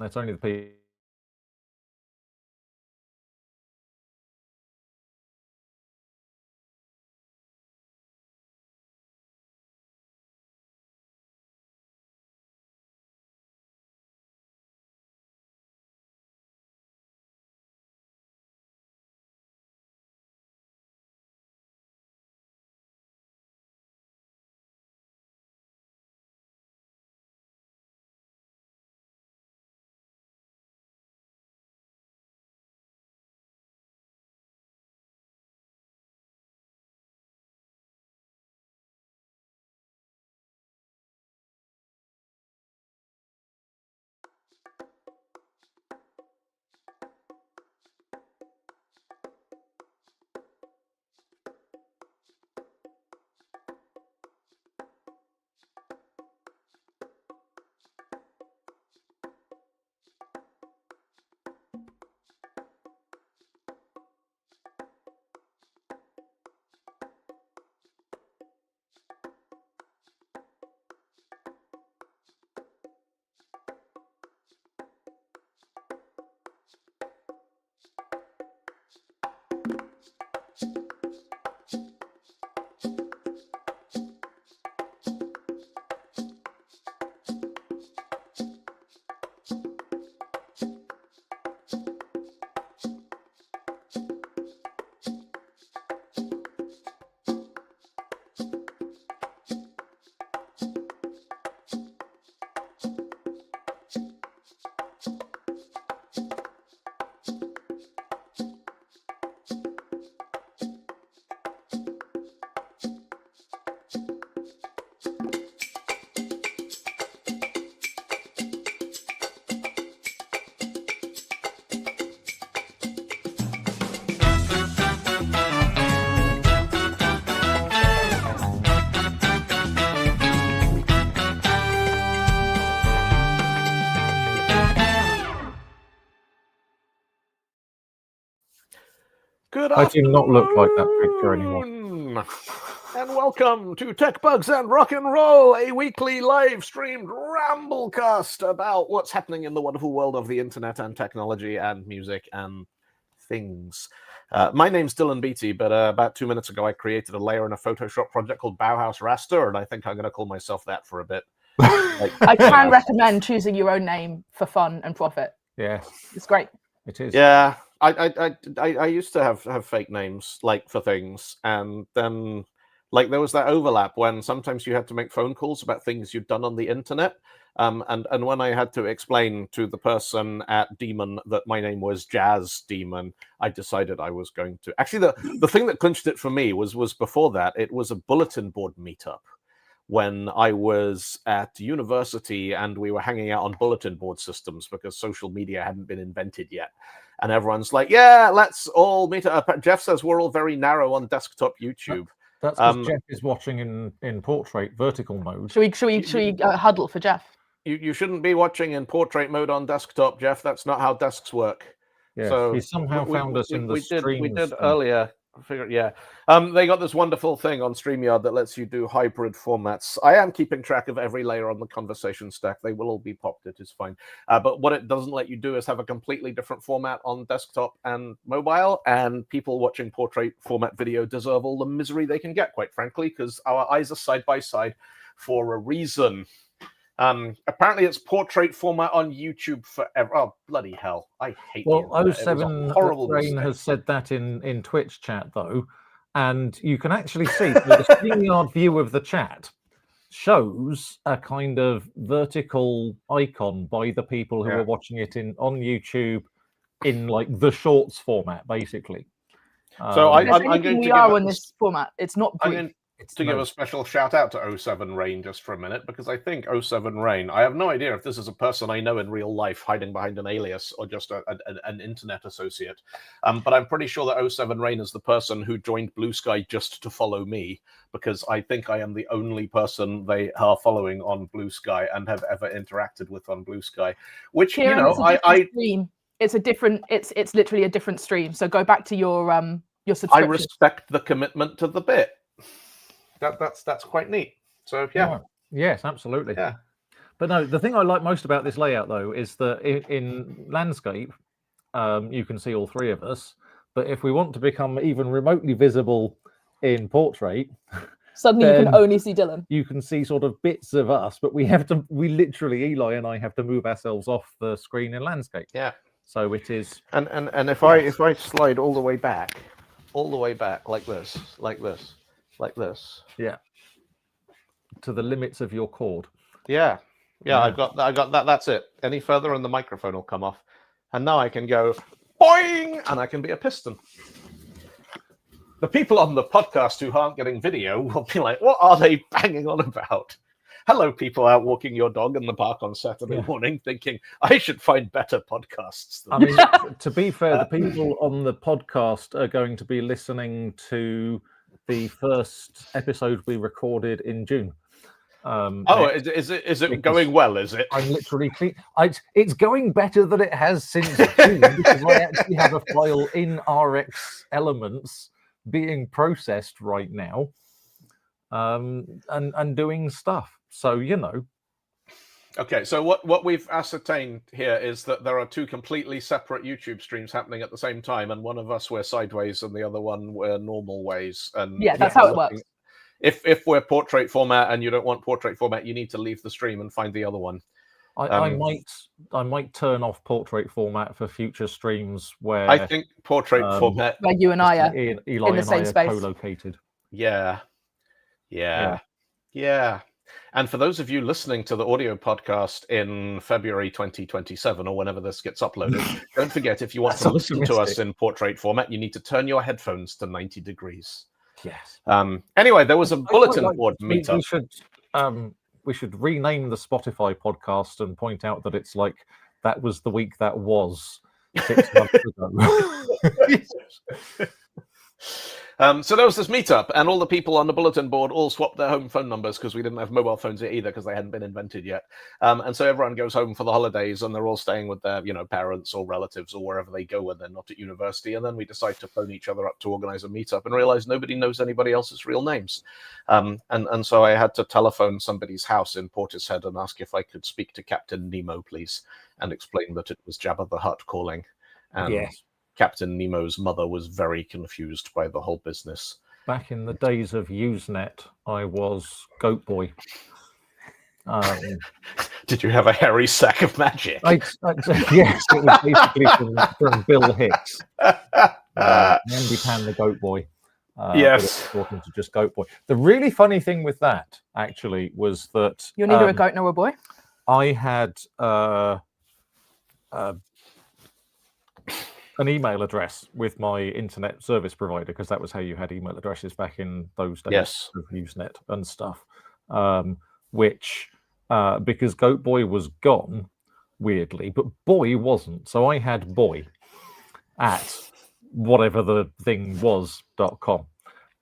It's only the people. I do not look like that picture anymore. And welcome to Tech Bugs and Rock and Roll, a weekly live-streamed ramblecast about what's happening in the wonderful world of the internet and technology and music and things. My name's Dylan Beatty, but about 2 minutes ago I created a layer in a Photoshop project called Bauhaus Raster, and I think I'm going to call myself that for a bit. I can recommend choosing your own name for fun and profit. Yeah, it's great. It is. Yeah, I used to have fake names like for things, and then like there was that overlap when sometimes you had to make phone calls about things you'd done on the internet. And when I had to explain to the person at Demon that my name was Jazz Demon, I decided I was going to. Actually, the thing that clinched it for me was before that. It was a bulletin board meetup when I was at university and we were hanging out on bulletin board systems because social media hadn't been invented yet. And everyone's like, yeah, let's all meet up. Jeff says we're all very narrow on desktop YouTube. That's because Jeff is watching in portrait vertical mode. Should we huddle for Jeff? You shouldn't be watching in portrait mode on desktop, Jeff. That's not how desks work. Yeah, so he somehow found us in the streams. We did earlier. I figured, yeah. They got this wonderful thing on StreamYard that lets you do hybrid formats. I am keeping track of every layer on the conversation stack. They will all be popped. It is fine. But what it doesn't let you do is have a completely different format on desktop and mobile. And people watching portrait format video deserve all the misery they can get, quite frankly, because our eyes are side by side for a reason. Apparently it's portrait format on YouTube forever. Oh, bloody hell. I hate Well, it. 07 horrible Rain has said that in Twitch chat, though. And you can actually see the StreamYard view of the chat shows a kind of vertical icon by the people who are watching it on YouTube in like the shorts format, basically. So I'm going to give on this format. It's not brief. Give a special shout out to 07 Rain just for a minute, because I think 07 Rain, I have no idea if this is a person I know in real life hiding behind an alias or just an internet associate, but I'm pretty sure that 07 Rain is the person who joined Blue Sky just to follow me, because I think I am the only person they are following on Blue Sky and have ever interacted with on Blue Sky, which, Kieran, you know, stream. It's a different, it's literally a different stream. So go back to your subscription. I respect the commitment to the bit. That's quite neat. So yeah. Yes, absolutely. Yeah. But no, the thing I like most about this layout, though, is that in landscape, you can see all three of us. But if we want to become even remotely visible in portrait, Suddenly you can then only see Dylan. you can see sort of bits of us, but we literally, Eli and I have to move ourselves off the screen in landscape. Yeah. So it is. And if I slide all the way back like this, Yeah. To the limits of your cord. Yeah. Yeah. I got that. That's it. Any further and the microphone will come off. And now I can go boing, and I can be a piston. The people on the podcast who aren't getting video will be like, what are they banging on about? Hello, people out walking your dog in the park on Saturday morning thinking, I should find better podcasts. I mean, to be fair, the people on the podcast are going to be listening to the first episode we recorded in June. Is it going well? Is it? I'm literally it's going better than it has since June because I actually have a file in RX Elements being processed right now, and doing stuff. So Okay, so what we've ascertained here is that there are two completely separate YouTube streams happening at the same time, and one of us we're sideways and the other one we're normal ways. And yeah, that's how it works. If we're portrait format and you don't want portrait format, you need to leave the stream and find the other one. I might turn off portrait format for future streams where I think portrait format where you and I are Eli in the same space, co-located. Yeah. And for those of you listening to the audio podcast in February 2027 or whenever this gets uploaded, don't forget, if you want to listen to us in portrait format, you need to turn your headphones to 90 degrees. Yes. Anyway, there was a bulletin board meetup. We should rename the Spotify podcast and point out that it's like that was the week that was 6 months ago. So there was this meetup, and all the people on the bulletin board all swapped their home phone numbers because we didn't have mobile phones here either because they hadn't been invented yet. And so everyone goes home for the holidays, and they're all staying with their, parents or relatives or wherever they go when they're not at university. And then we decide to phone each other up to organize a meetup and realize nobody knows anybody else's real names. And so I had to telephone somebody's house in Portishead and ask if I could speak to Captain Nemo, please, and explain that it was Jabba the Hutt calling. And yes. Captain Nemo's mother was very confused by the whole business. Back in the days of Usenet, I was Goat Boy. Did you have a hairy sack of magic? Yes, it was basically from Bill Hicks. Andy Pan the Goat Boy. Yes. Talking to just Goat Boy. The really funny thing with that, actually, was that... You're neither a goat nor a boy? I had... an email address with my internet service provider, because that was how you had email addresses back in those days of Usenet and stuff. Which, because Goat Boy was gone, weirdly, but Boy wasn't. So I had Boy at whatever the thing was.com.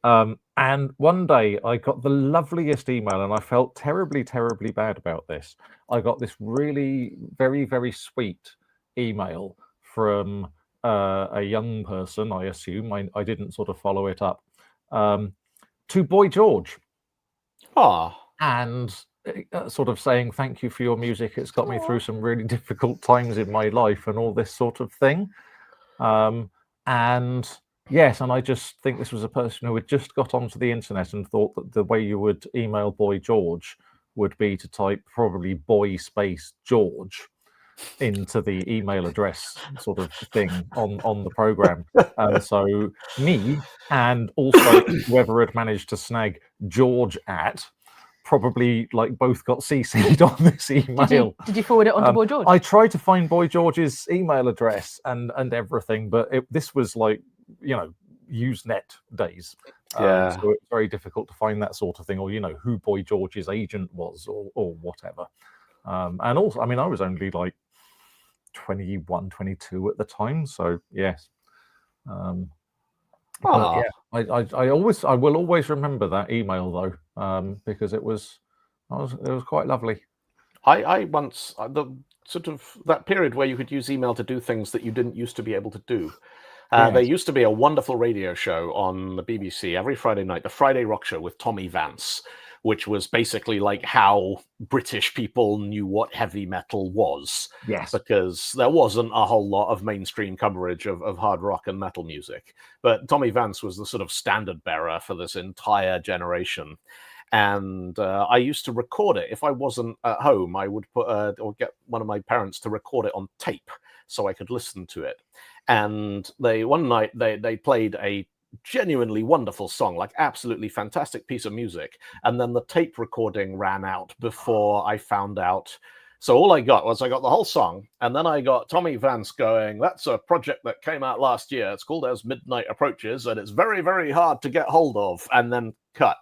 And one day I got the loveliest email, and I felt terribly, terribly bad about this. I got this really very, very sweet email from a young person, I assume. I didn't sort of follow it up. To Boy George. And sort of saying, thank you for your music. It's got me through some really difficult times in my life and all this sort of thing. And yes, and I just think this was a person who had just got onto the internet and thought that the way you would email Boy George would be to type probably boy space George into the email address sort of thing on the program. And so me and also whoever had managed to snag George at probably like both got CC'd on this email. Did you forward it on to Boy George? I tried to find Boy George's email address and everything, but this was like, Usenet days. So it's very difficult to find that sort of thing, or who Boy George's agent was, or whatever. And also, I mean, I was only like 21, 22 at the time, so yes. But yeah, I will always remember that email though, because it was quite lovely. I once the sort of that period where you could use email to do things that you didn't used to be able to do. There used to be a wonderful radio show on the BBC every Friday night, the Friday Rock Show with Tommy Vance, which was basically like how British people knew what heavy metal was. Yes. Because there wasn't a whole lot of mainstream coverage of hard rock and metal music. But Tommy Vance was the sort of standard bearer for this entire generation. And I used to record it. If I wasn't at home, I would put or get one of my parents to record it on tape so I could listen to it. And one night they played a genuinely wonderful song, like absolutely fantastic piece of music. And then the tape recording ran out before I found out. So all I got the whole song, and then I got Tommy Vance going, "That's a project that came out last year. It's called As Midnight Approaches, and it's very, very hard to get hold of," and then cut.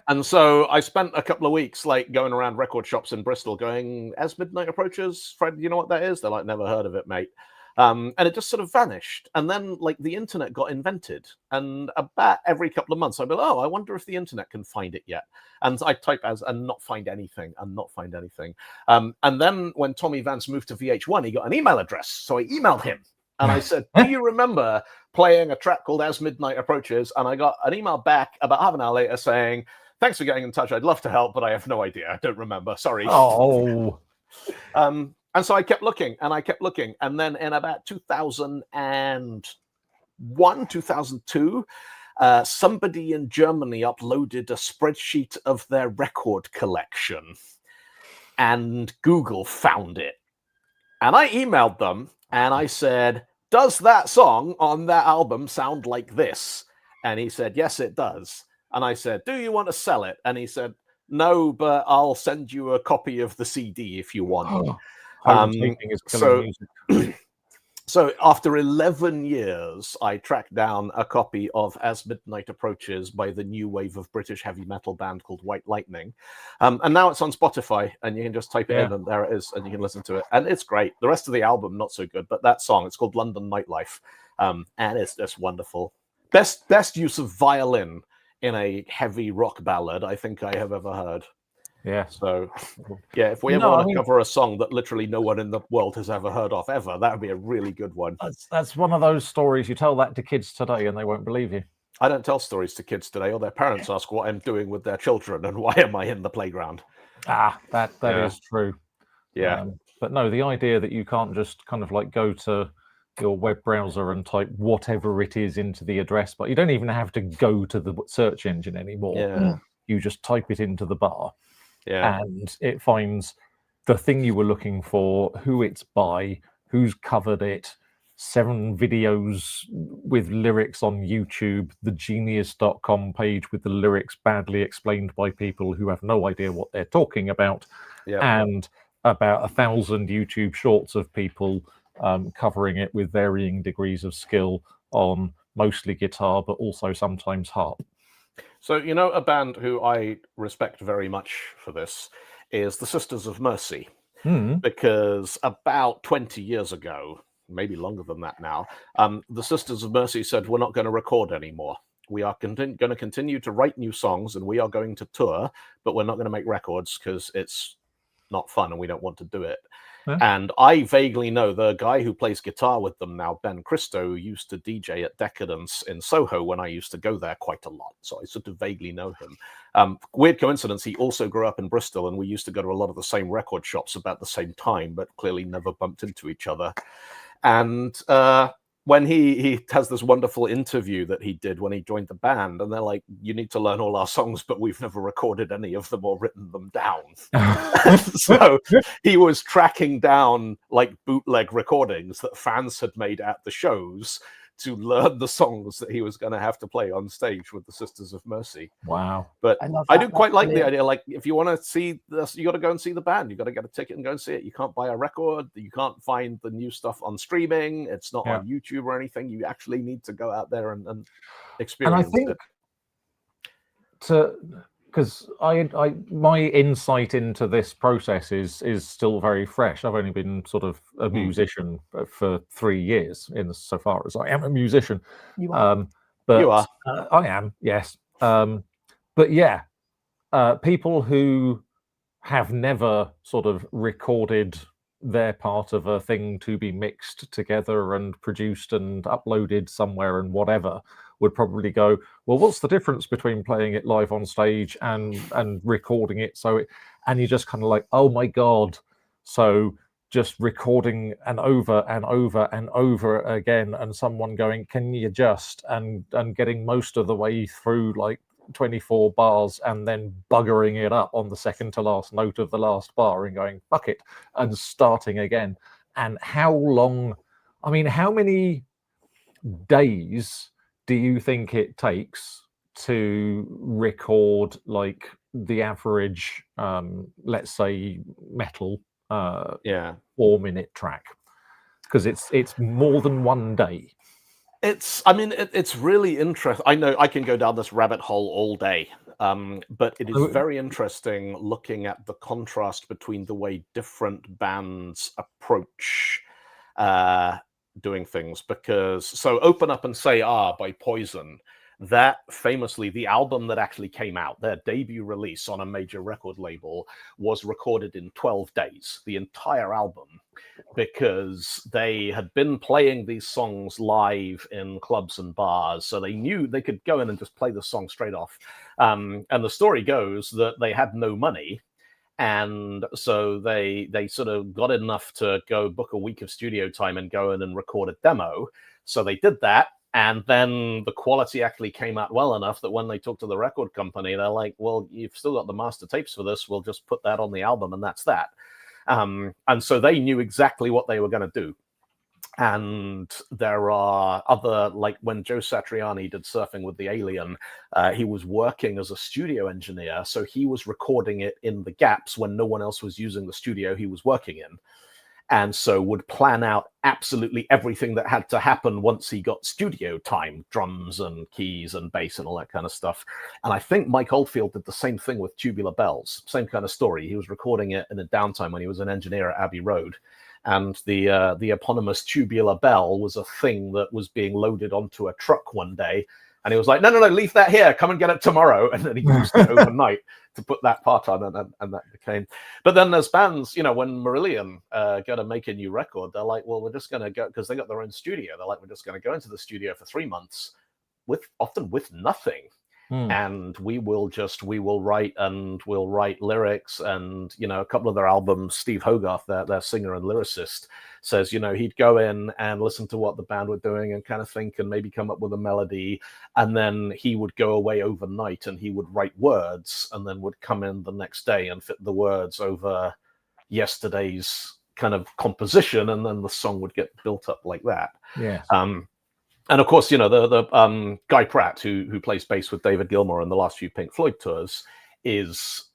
And so I spent a couple of weeks like going around record shops in Bristol going, "As Midnight Approaches, Fred, you know what that is?" They're like, "Never heard of it, mate." And it just sort of vanished. And then like the internet got invented. And about every couple of months I'd be like, "Oh, I wonder if the internet can find it yet." And I type as and not find anything and not find anything. And then when Tommy Vance moved to VH1, he got an email address. So I emailed him. And I said, "Do you remember playing a track called As Midnight Approaches?" And I got an email back about half an hour later saying, "Thanks for getting in touch. I'd love to help, but I have no idea. I don't remember. Sorry." Oh. And so I kept looking and I kept looking. And then in about 2001, 2002, somebody in Germany uploaded a spreadsheet of their record collection. And Google found it. And I emailed them and I said, "Does that song on that album sound like this?" And he said, "Yes, it does." And I said, "Do you want to sell it?" And he said, "No, but I'll send you a copy of the CD if you want." Home taping is killing music. So after 11 years, I tracked down a copy of As Midnight Approaches by the new wave of British heavy metal band called White Lightning. And now it's on Spotify, and you can just type it in, and there it is, and you can listen to it. And it's great. The rest of the album, not so good, but that song, it's called London Nightlife. And it's just wonderful. Best use of violin in a heavy rock ballad I think I have ever heard. Yeah. So, yeah, if we ever want to cover a song that literally no one in the world has ever heard of ever, that would be a really good one. That's one of those stories you tell that to kids today and they won't believe you. I don't tell stories to kids today, or their parents ask what I'm doing with their children and why am I in the playground. That is true. Yeah. But no, the idea that you can't just kind of like go to your web browser and type whatever it is into the address, but you don't even have to go to the search engine anymore. Yeah. You just type it into the bar. Yeah. And it finds the thing you were looking for, who it's by, who's covered it, 7 videos with lyrics on YouTube, the genius.com page with the lyrics badly explained by people who have no idea what they're talking about, and about 1,000 YouTube shorts of people covering it with varying degrees of skill on mostly guitar, but also sometimes harp. So, you know, a band who I respect very much for this is the Sisters of Mercy, because about 20 years ago, maybe longer than that now, the Sisters of Mercy said, "We're not going to record anymore. We are going to continue to write new songs and we are going to tour, but we're not going to make records because it's not fun and we don't want to do it." And I vaguely know the guy who plays guitar with them now, Ben Christo, used to DJ at Decadence in Soho when I used to go there quite a lot. So I sort of vaguely know him. Weird coincidence, he also grew up in Bristol and we used to go to a lot of the same record shops about the same time, but clearly never bumped into each other. And when he has this wonderful interview that he did when he joined the band, and they're like, "You need to learn all our songs, but we've never recorded any of them or written them down." So he was tracking down like bootleg recordings that fans had made at the shows to learn the songs that he was going to have to play on stage with the Sisters of Mercy. Wow. But I do quite like the idea, like, if you want to see this, you got to go and see the band. You got to get a ticket and go and see it. You can't buy a record. You can't find the new stuff on streaming. It's not on YouTube or anything. You actually need to go out there and experience it. Because my insight into this process is still very fresh. I've only been sort of a musician for 3 years, so far as I am a musician. You are. But you are. I am, yes. But yeah, people who have never sort of recorded their part of a thing to be mixed together and produced and uploaded somewhere and whatever, would probably go, well, what's the difference between playing it live on stage and recording it? And you're just kind of like, oh my God. So just recording and over and over and over again, and someone going, can you just, and getting most of the way through like 24 bars and then buggering it up on the second to last note of the last bar and going, fuck it, and starting again. And how long, I mean, how many days do you think it takes to record like the average, let's say, metal 4-minute track? Because it's more than one day. It's really interesting. I know I can go down this rabbit hole all day, but it is very interesting looking at the contrast between the way different bands approach doing things. Because so Open Up and Say Ah by Poison, that famously, the album that actually came out, their debut release on a major record label, was recorded in 12 days, the entire album, because they had been playing these songs live in clubs and bars, so they knew they could go in and just play the song straight off. And the story goes that they had no money, and so they sort of got enough to go book a week of studio time and go in and record a demo. So they did that. And then the quality actually came out well enough that when they talked to the record company, they're like, well, you've still got the master tapes for this. We'll just put that on the album, and that's that. And so they knew exactly what they were going to do. And there are other, like when Joe Satriani did Surfing with the Alien, he was working as a studio engineer. So he was recording it in the gaps when no one else was using the studio he was working in. And so would plan out absolutely everything that had to happen once he got studio time, drums and keys and bass and all that kind of stuff. And I think Mike Oldfield did the same thing with Tubular Bells, same kind of story. He was recording it in a downtime when he was an engineer at Abbey Road. And the eponymous tubular bell was a thing that was being loaded onto a truck one day. And he was like, no, leave that here. Come and get it tomorrow. And then he used it overnight to put that part on. And that became... But then there's bands, you know, when Marillion go to make a new record, they're like, well, we're just going to go... Because they got their own studio. They're like, we're just going to go into the studio for 3 months, often with nothing. And we will write, and we'll write lyrics. And, you know, a couple of their albums, Steve Hogarth, their singer and lyricist, says, you know, he'd go in and listen to what the band were doing and kind of think and maybe come up with a melody. And then he would go away overnight and he would write words and then would come in the next day and fit the words over yesterday's kind of composition. And then the song would get built up like that. Yeah. And of course, you know, the Guy Pratt, who plays bass with David Gilmour in the last few Pink Floyd tours, is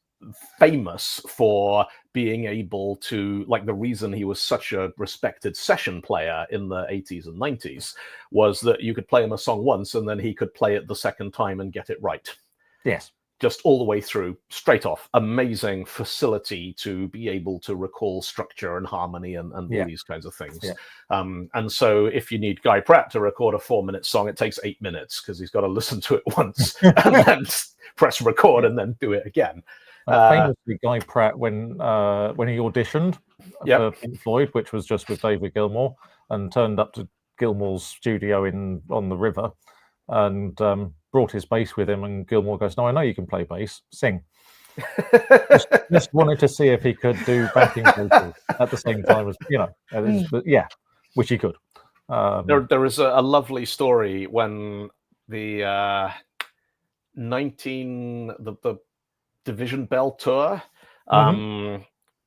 famous for being able to, like, the reason he was such a respected session player in the 80s and 90s was that you could play him a song once and then he could play it the second time and get it right. Yes. Just all the way through, straight off. Amazing facility to be able to recall structure and harmony and all these kinds of things. Yeah. And so if you need Guy Pratt to record a 4-minute song, it takes 8 minutes because he's got to listen to it once and then press record and then do it again. Famously, Guy Pratt, when he auditioned for Pink Floyd, which was just with David Gilmour, and turned up to Gilmour's studio on the river, and brought his bass with him, and Gilmour goes, no, I know you can play bass, sing. just wanted to see if he could do backing vocals at the same time as, you know, which he could. There is a lovely story when the the Division Bell tour,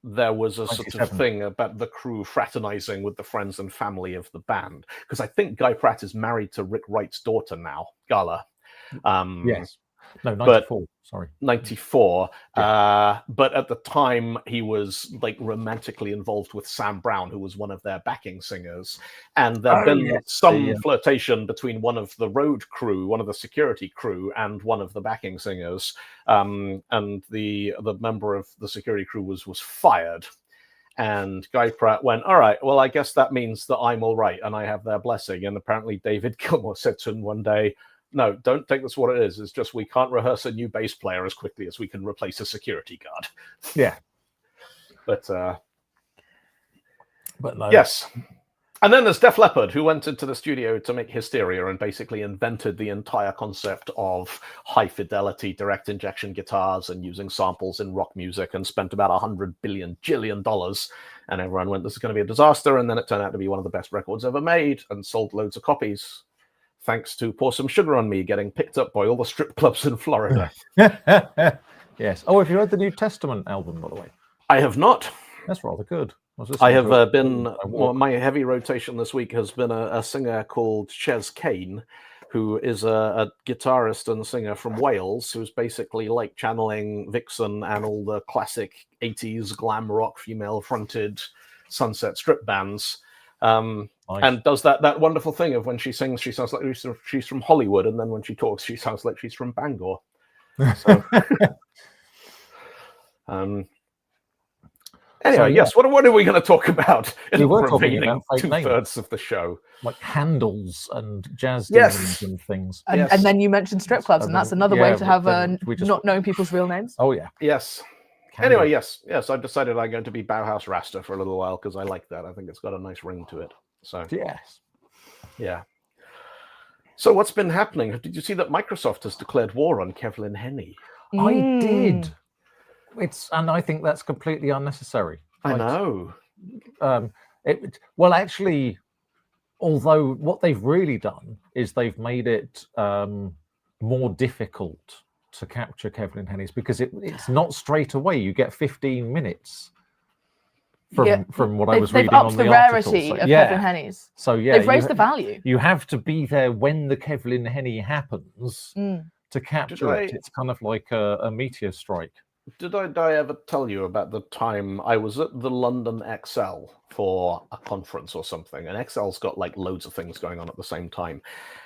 there was a sort of thing about the crew fraternizing with the friends and family of the band, because I think Guy Pratt is married to Rick Wright's daughter now, Gala. Yes. No, 94. Sorry. 94. Yeah. But at the time, he was like romantically involved with Sam Brown, who was one of their backing singers. And there'd been some flirtation between one of the road crew, one of the security crew, and one of the backing singers. And the member of the security crew was fired. And Guy Pratt went, all right, well, I guess that means that I'm all right and I have their blessing. And apparently David Gilmour said to him one day, no, don't take this what it is. It's just we can't rehearse a new bass player as quickly as we can replace a security guard. Yeah. But no. Yes. And then there's Def Leppard, who went into the studio to make Hysteria and basically invented the entire concept of high-fidelity direct injection guitars and using samples in rock music, and spent about $100 billion. And everyone went, this is going to be a disaster. And then it turned out to be one of the best records ever made and sold loads of copies, thanks to Pour Some Sugar on Me getting picked up by all the strip clubs in Florida. Yes. Oh, have you heard the New Testament album, by the way? I have not. That's rather good. I have my heavy rotation this week has been a singer called Ches Kane, who is a guitarist and singer from Wales, who's basically like channeling Vixen and all the classic 80s glam rock female-fronted Sunset Strip bands. Nice. And does that wonderful thing of when she sings, she sounds like she's from Hollywood, and then when she talks, she sounds like she's from Bangor. So, anyway, so, yes. What are we going to talk about in the remaining 2/3 of the show? Like handles and jazz demons and things. And then you mentioned strip clubs, and that's another way to have not knowing people's real names. Oh yeah. Yes. Anyway, yes. I've decided I'm going to be Bauhaus Rasta for a little while because I like that. I think it's got a nice ring to it. So yes. Yeah. So what's been happening? Did you see that Microsoft has declared war on Kevlin Henney? I did. And I think that's completely unnecessary. I know. Well, actually, although what they've really done is they've made it more difficult to capture Kevlin Hennies, because it's not straight away. You get 15 minutes from what I was reading on the article. They've upped the rarity of Kevlin Hennies. So yeah, they've raised the value. You have to be there when the Kevlin Henny happens to capture it. It's kind of like a meteor strike. Did I ever tell you about the time I was at the London XL for a conference or something? And XL's got like loads of things going on at the same time.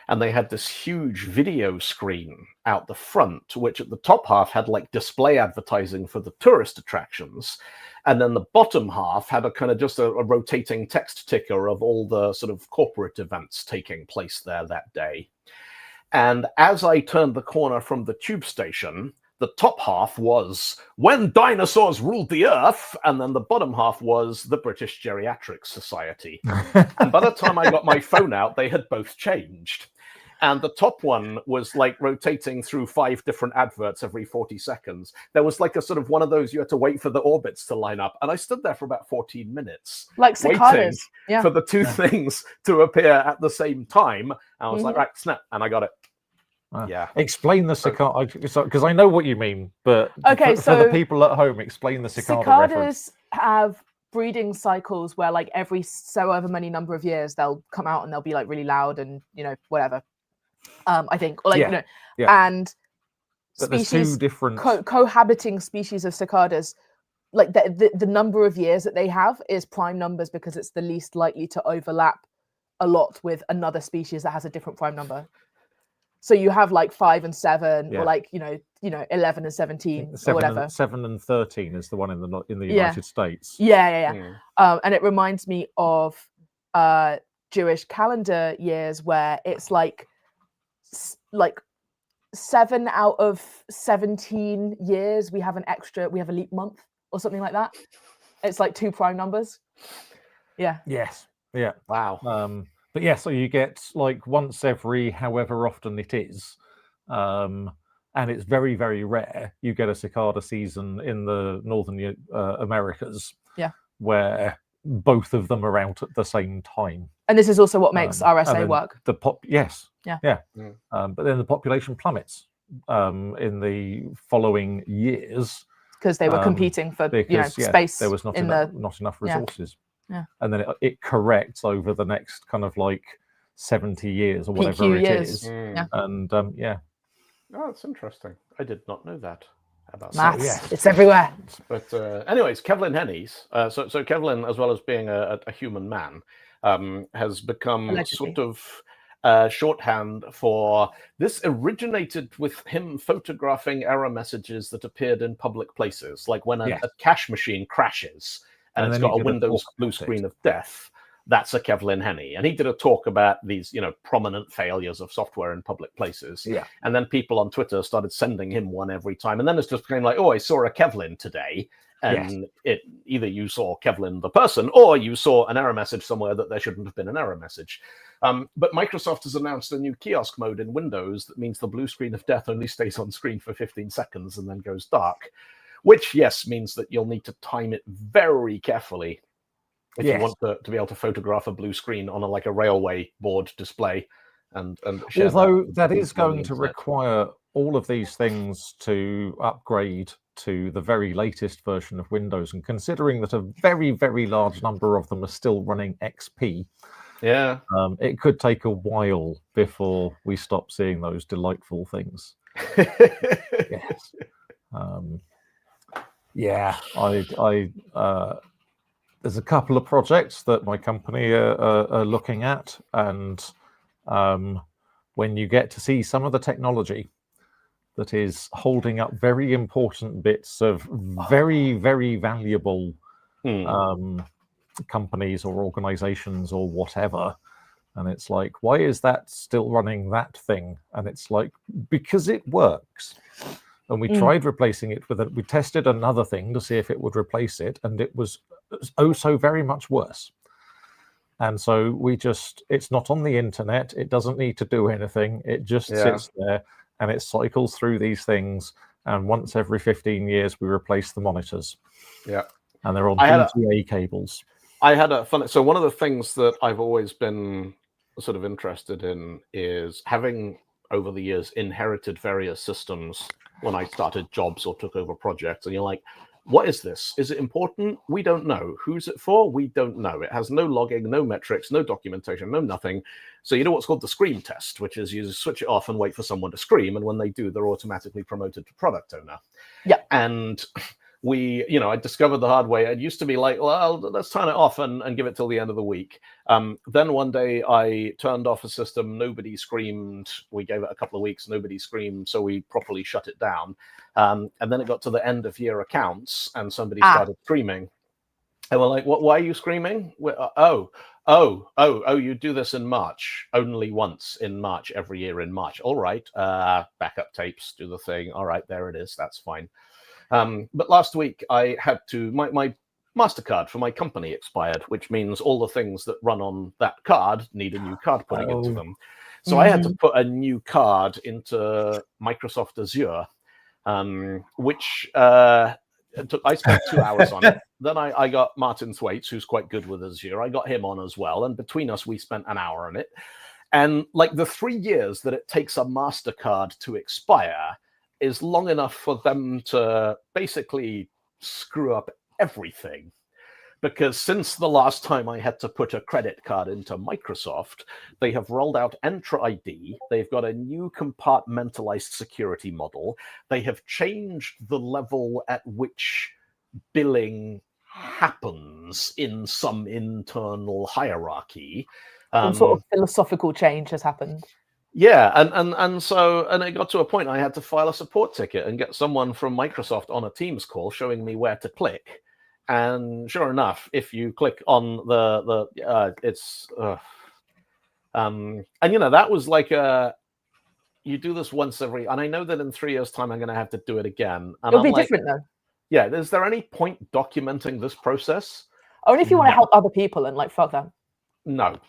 And they had this huge video screen out the front, which at the top half had like display advertising for the tourist attractions. And then the bottom half had a kind of just a rotating text ticker of all the sort of corporate events taking place there that day. And as I turned the corner from the tube station, the top half was When Dinosaurs Ruled the Earth, and then the bottom half was the British Geriatric Society. And by the time I got my phone out, they had both changed. And the top one was like rotating through 5 different adverts every 40 seconds. There was like a sort of one of those, you had to wait for the orbits to line up. And I stood there for about 14 minutes. Like cicadas. For the two things to appear at the same time. I was like, right, snap, and I got it. Yeah. Explain the cicada, because I know what you mean, but for the people at home, explain the cicada reference. Cicadas have breeding cycles where like every so ever many number of years they'll come out and they'll be like really loud and whatever. I think, or like and but species, there's 2 different cohabiting species of cicadas. Like the number of years that they have is prime numbers because it's the least likely to overlap a lot with another species that has a different prime number. So you have like 5 and 7, or like 11 and 17, or whatever. 7 and 13 is the one in the United States. Yeah. And it reminds me of Jewish calendar years where it's like 7 out of 17 years we have a leap month or something like that. It's like 2 prime numbers. Yeah. Yes. Yeah. Wow. But yeah, so you get like once every however often it is, and it's very, very rare. You get a cicada season in the northern Americas, where both of them are out at the same time. And this is also what makes RSA work. But then the population plummets in the following years because they were competing for space. There was not enough resources. Yeah. And then it corrects over the next kind of like 70 years or whatever it is. Yeah. And oh, that's interesting. I did not know that about maths. It's everywhere. But anyways, Kevlin Hennies. So Kevlin, as well as being a human man, has become allegedly sort of shorthand for this. Originated with him photographing error messages that appeared in public places, like when a cash machine crashes. And it's got a Windows blue screen of death. That's a Kevlin Henney. And he did a talk about these, prominent failures of software in public places. Yeah. And then people on Twitter started sending him one every time. And then it's just became like, oh, I saw a Kevlin today. and it either you saw Kevlin the person, or you saw an error message somewhere that there shouldn't have been an error message. But Microsoft has announced a new kiosk mode in Windows that means the blue screen of death only stays on screen for 15 seconds and then goes dark, which, yes, means that you'll need to time it very carefully if you want to be able to photograph a blue screen on a railway board display. And although that is going to require all of these things to upgrade to the very latest version of Windows, and considering that a very, very large number of them are still running XP, it could take a while before we stop seeing those delightful things. Yes. There's a couple of projects that my company are looking at, and when you get to see some of the technology that is holding up very important bits of very, very valuable companies or organizations or whatever, and it's like, why is that still running that thing? And it's like, because it works. And we tried replacing it with it. We tested another thing to see if it would replace it, and it was oh so very much worse. And so it's not on the internet. It doesn't need to do anything. It just sits there and it cycles through these things. And once every 15 years, we replace the monitors. Yeah. And they're on VGA cables. I had a fun. So one of the things that I've always been sort of interested in is having, over the years, inherited various systems when I started jobs or took over projects. And you're like, what is this? Is it important? We don't know. Who's it for? We don't know. It has no logging, no metrics, no documentation, no nothing. So you know what's called the scream test, which is you switch it off and wait for someone to scream. And when they do, they're automatically promoted to product owner. Yeah. And I discovered the hard way. It used to be like, well, let's turn it off and give it till the end of the week. Then one day I turned off a system. Nobody screamed. We gave it a couple of weeks. Nobody screamed. So we properly shut it down. And then it got to the end of year accounts and somebody started screaming. And we're like, why are you screaming? You do this in March, only once in March, every year in March. All right. Backup tapes, do the thing. All right, there it is. That's fine. But last week I had to, my MasterCard for my company expired, which means all the things that run on that card need a new card putting into them. So I had to put a new card into Microsoft Azure, which I spent 2 hours on it. Then I got Martin Thwaites, who's quite good with Azure. I got him on as well. And between us, we spent an hour on it. And like the 3 years that it takes a MasterCard to expire is long enough for them to basically screw up everything. Because since the last time I had to put a credit card into Microsoft, they have rolled out Entra ID. They've got a new compartmentalized security model. They have changed the level at which billing happens in some internal hierarchy. Some sort of philosophical change has happened. Yeah, and so it got to a point I had to file a support ticket and get someone from Microsoft on a Teams call showing me where to click. And sure enough, if you click on that was like you do this once every, and I know that in 3 years' time I'm going to have to do it again. And It'll be different though. Yeah, is there any point documenting this process? Only if you want to help other people and like fuck them. No.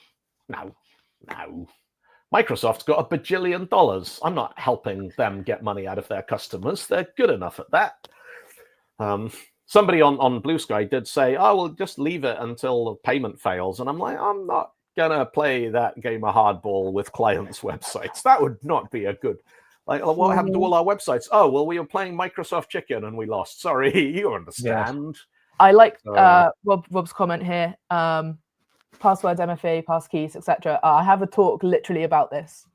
Microsoft's got $1 bajillion. I'm not helping them get money out of their customers. They're good enough at that. Somebody on Blue Sky did say, we'll just leave it until the payment fails. And I'm like, I'm not going to play that game of hardball with clients' websites. That would not be a good... Like, what happened to all our websites? Oh, well, we were playing Microsoft Chicken and we lost. Sorry, you understand. Yes. I like Rob's comment here. Passwords, MFA, passkeys, etc. I have a talk literally about this.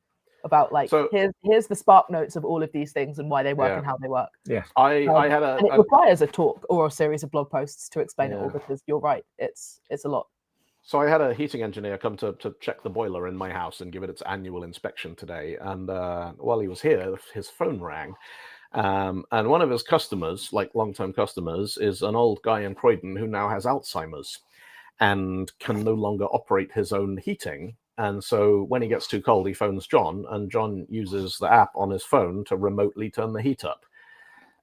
About like, here's the spark notes of all of these things and why they work and how they work. Yeah, and it requires a talk or a series of blog posts to explain it all, because you're right, it's a lot. So I had a heating engineer come to check the boiler in my house and give it its annual inspection today. And while he was here, his phone rang. And one of his customers, like long-term customers, is an old guy in Croydon who now has Alzheimer's and can no longer operate his own heating. And so when he gets too cold, he phones John, and John uses the app on his phone to remotely turn the heat up.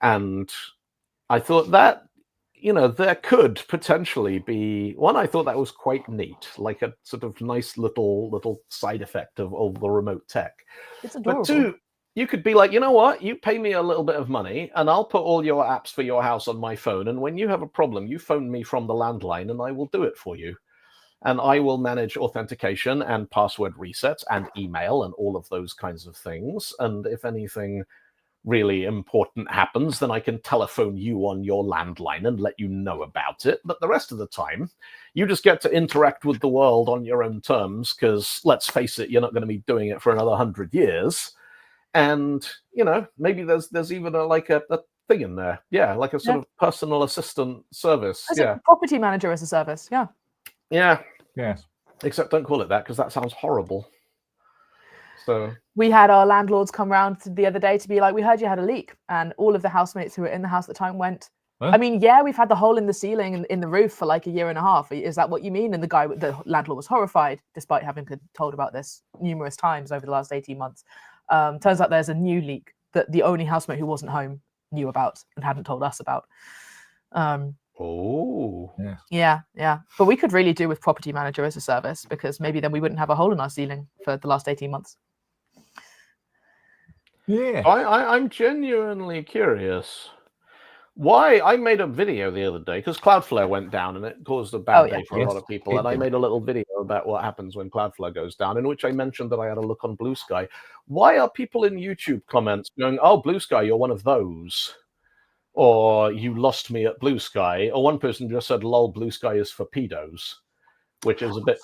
And I thought that, there could potentially be one. I thought that was quite neat, like a sort of nice little side effect of the remote tech. It's adorable. But two, you could be like, you know what? You pay me a little bit of money, and I'll put all your apps for your house on my phone. And when you have a problem, you phone me from the landline, and I will do it for you. And I will manage authentication and password resets and email and all of those kinds of things. And if anything really important happens, then I can telephone you on your landline and let you know about it. But the rest of the time, you just get to interact with the world on your own terms, because let's face it, you're not going to be doing it for another 100 years. And, maybe there's even a thing in there. Yeah, like a sort of personal assistant service. As a property manager as a service, yeah. Yeah. Yes. Except don't call it that, because that sounds horrible. So we had our landlords come round the other day to be like, we heard you had a leak. And all of the housemates who were in the house at the time went, huh? I mean, yeah, we've had the hole in the ceiling and in the roof for like a year and a half. Is that what you mean? And the landlord was horrified, despite having been told about this numerous times over the last 18 months. Turns out there's a new leak that the only housemate who wasn't home knew about and hadn't told us about. Yeah. But we could really do with property manager as a service, because maybe then we wouldn't have a hole in our ceiling for the last 18 months. Yeah. I'm genuinely curious why. I made a video the other day because Cloudflare went down and it caused a bad day for a lot of people. And I made a little video about what happens when Cloudflare goes down, in which I mentioned that I had a look on Blue Sky. Why are people in YouTube comments going, "Oh, Blue Sky, you're one of those," or "You lost me at Blue Sky," or one person just said, "Lol, Blue Sky is for pedos," which is a bit.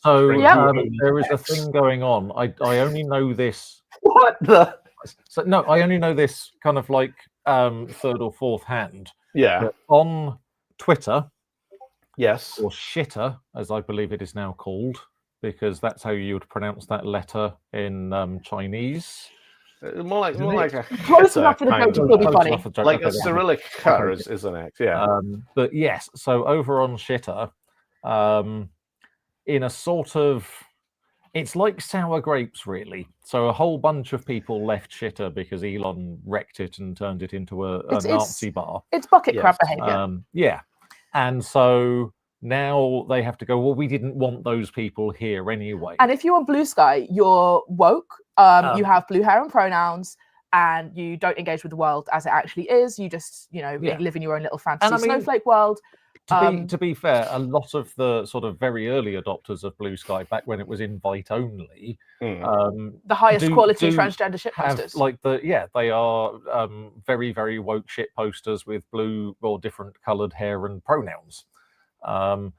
So there is a thing going on. I only know this. What the? So no, I only know this kind of like third or fourth hand. Yeah. But on Twitter, yes, or shitter, as I believe it is now called, because that's how you would pronounce that letter in Chinese. More like a close enough for the joke to still be funny. Like a Cyrillic car is an X, yeah. But yes, so over on shitter, in a sort of, it's like sour grapes, really. So a whole bunch of people left shitter because Elon wrecked it and turned it into a Nazi bar. It's bucket crab behavior. Yeah. And so now they have to go, well, we didn't want those people here anyway. And if you're on Blue Sky, you're woke, you have blue hair and pronouns, and you don't engage with the world as it actually is. You just, live in your own little fantasy snowflake world. To be fair, a lot of the sort of very early adopters of Blue Sky, back when it was invite only, the highest quality transgender shit posters. They are very, very woke shit posters with blue or different coloured hair and pronouns. And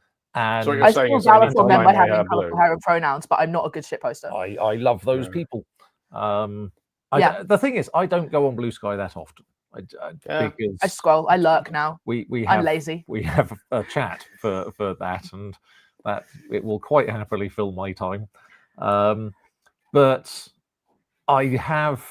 so I feel valid for men by having colourful hair and pronouns, but I'm not a good shit poster. I love those people. The thing is, I don't go on Blue Sky that often. Because I scroll. I lurk now. I'm lazy. We have a chat for that, and that it will quite happily fill my time. But I have